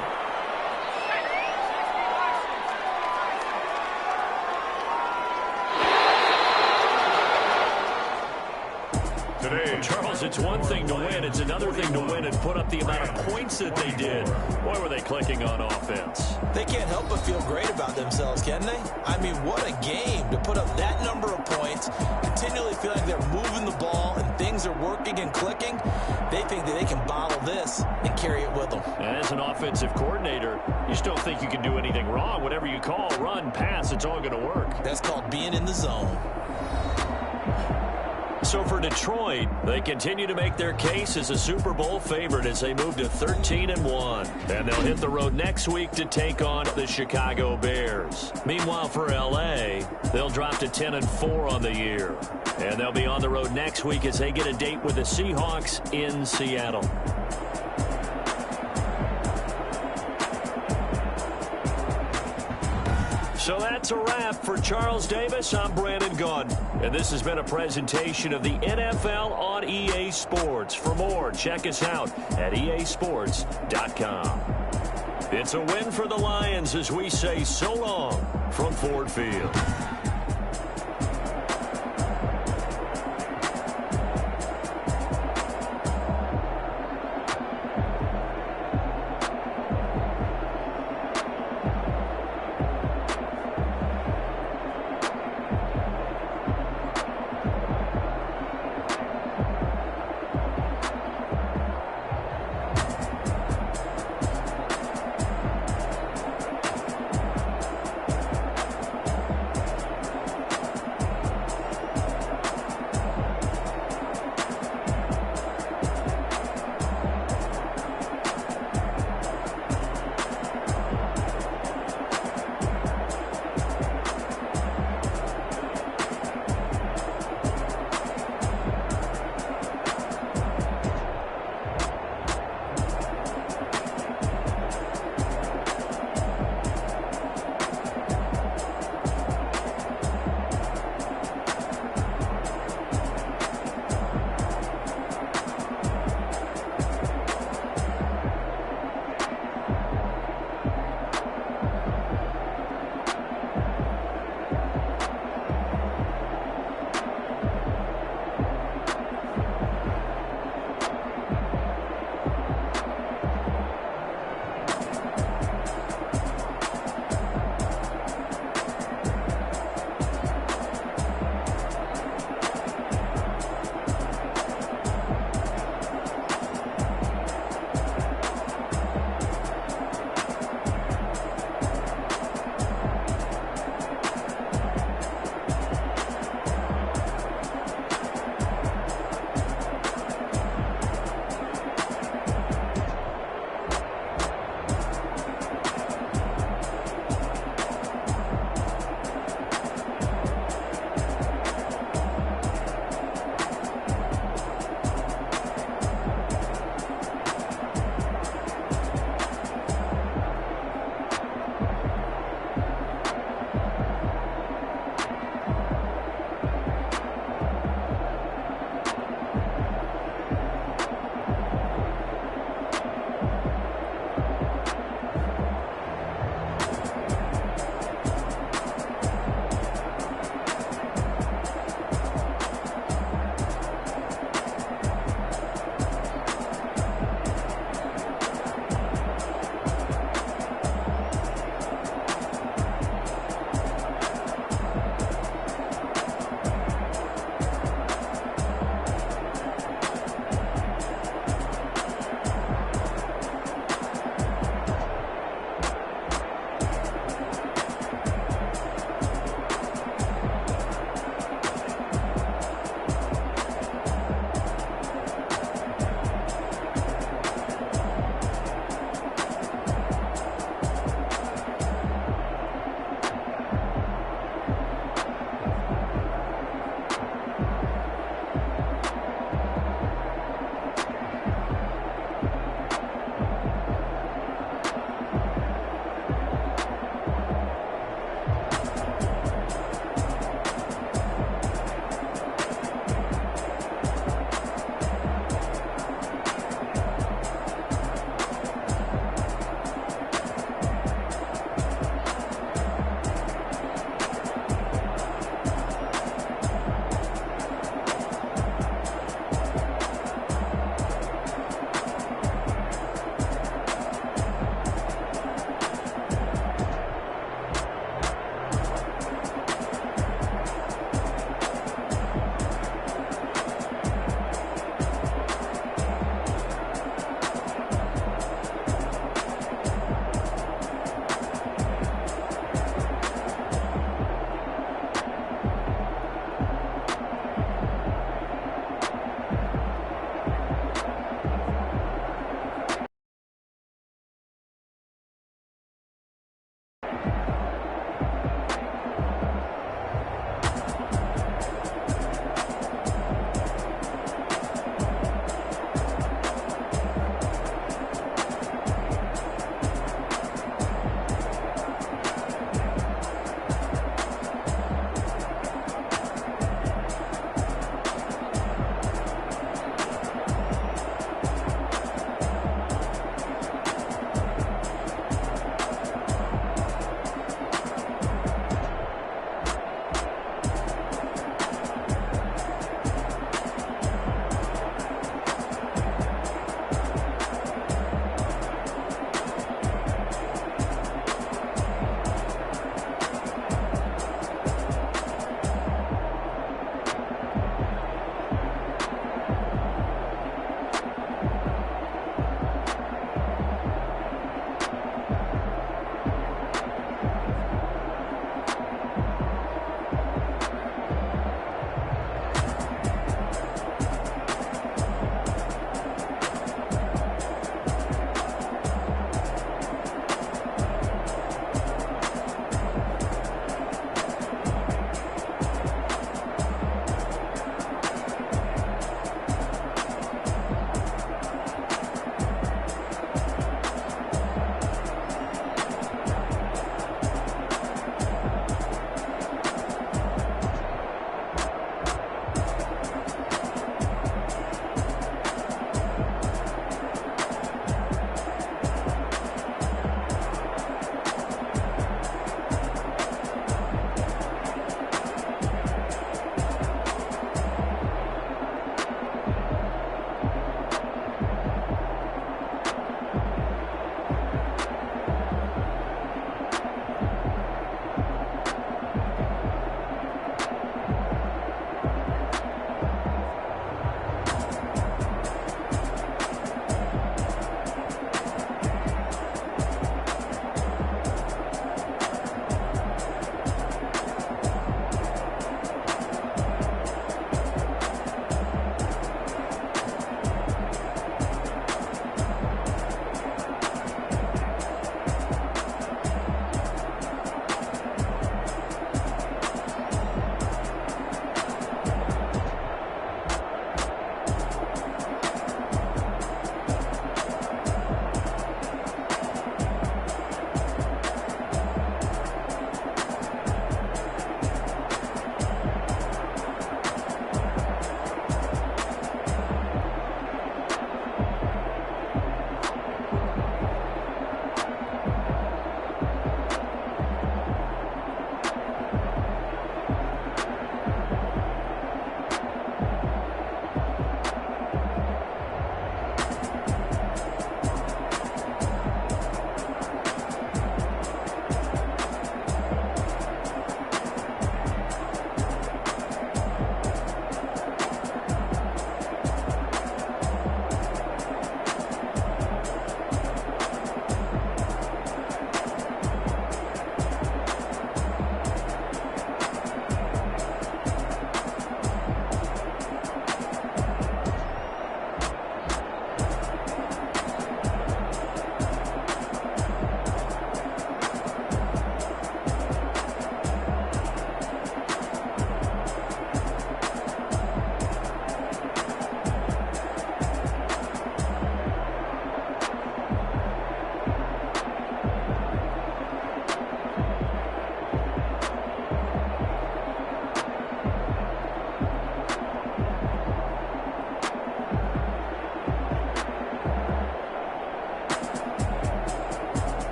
Today, Charles, it's one thing to win. It's another thing to win and put up the amount of points that they did. Boy, were they clicking on offense. They can't help but feel great about themselves, can they? I mean, what a game to put up that number of points, continually feel like they're moving the ball and things are working and clicking. They think that they can bottle this and carry it with them. And as an offensive coordinator, you still think you can do anything wrong. Whatever you call, run, pass, it's all going to work. That's called being in the zone. So for Detroit, they continue to make their case as a Super Bowl favorite as they move to 13-1. And they'll hit the road next week to take on the Chicago Bears. Meanwhile, for L.A., they'll drop to 10-4 on the year. And they'll be on the road next week as they get a date with the Seahawks in Seattle. So that's a wrap for Charles Davis. I'm Brandon Gunn. And this has been a presentation of the NFL on EA Sports. For more, check us out at easports.com. It's a win for the Lions as we say so long from Ford Field.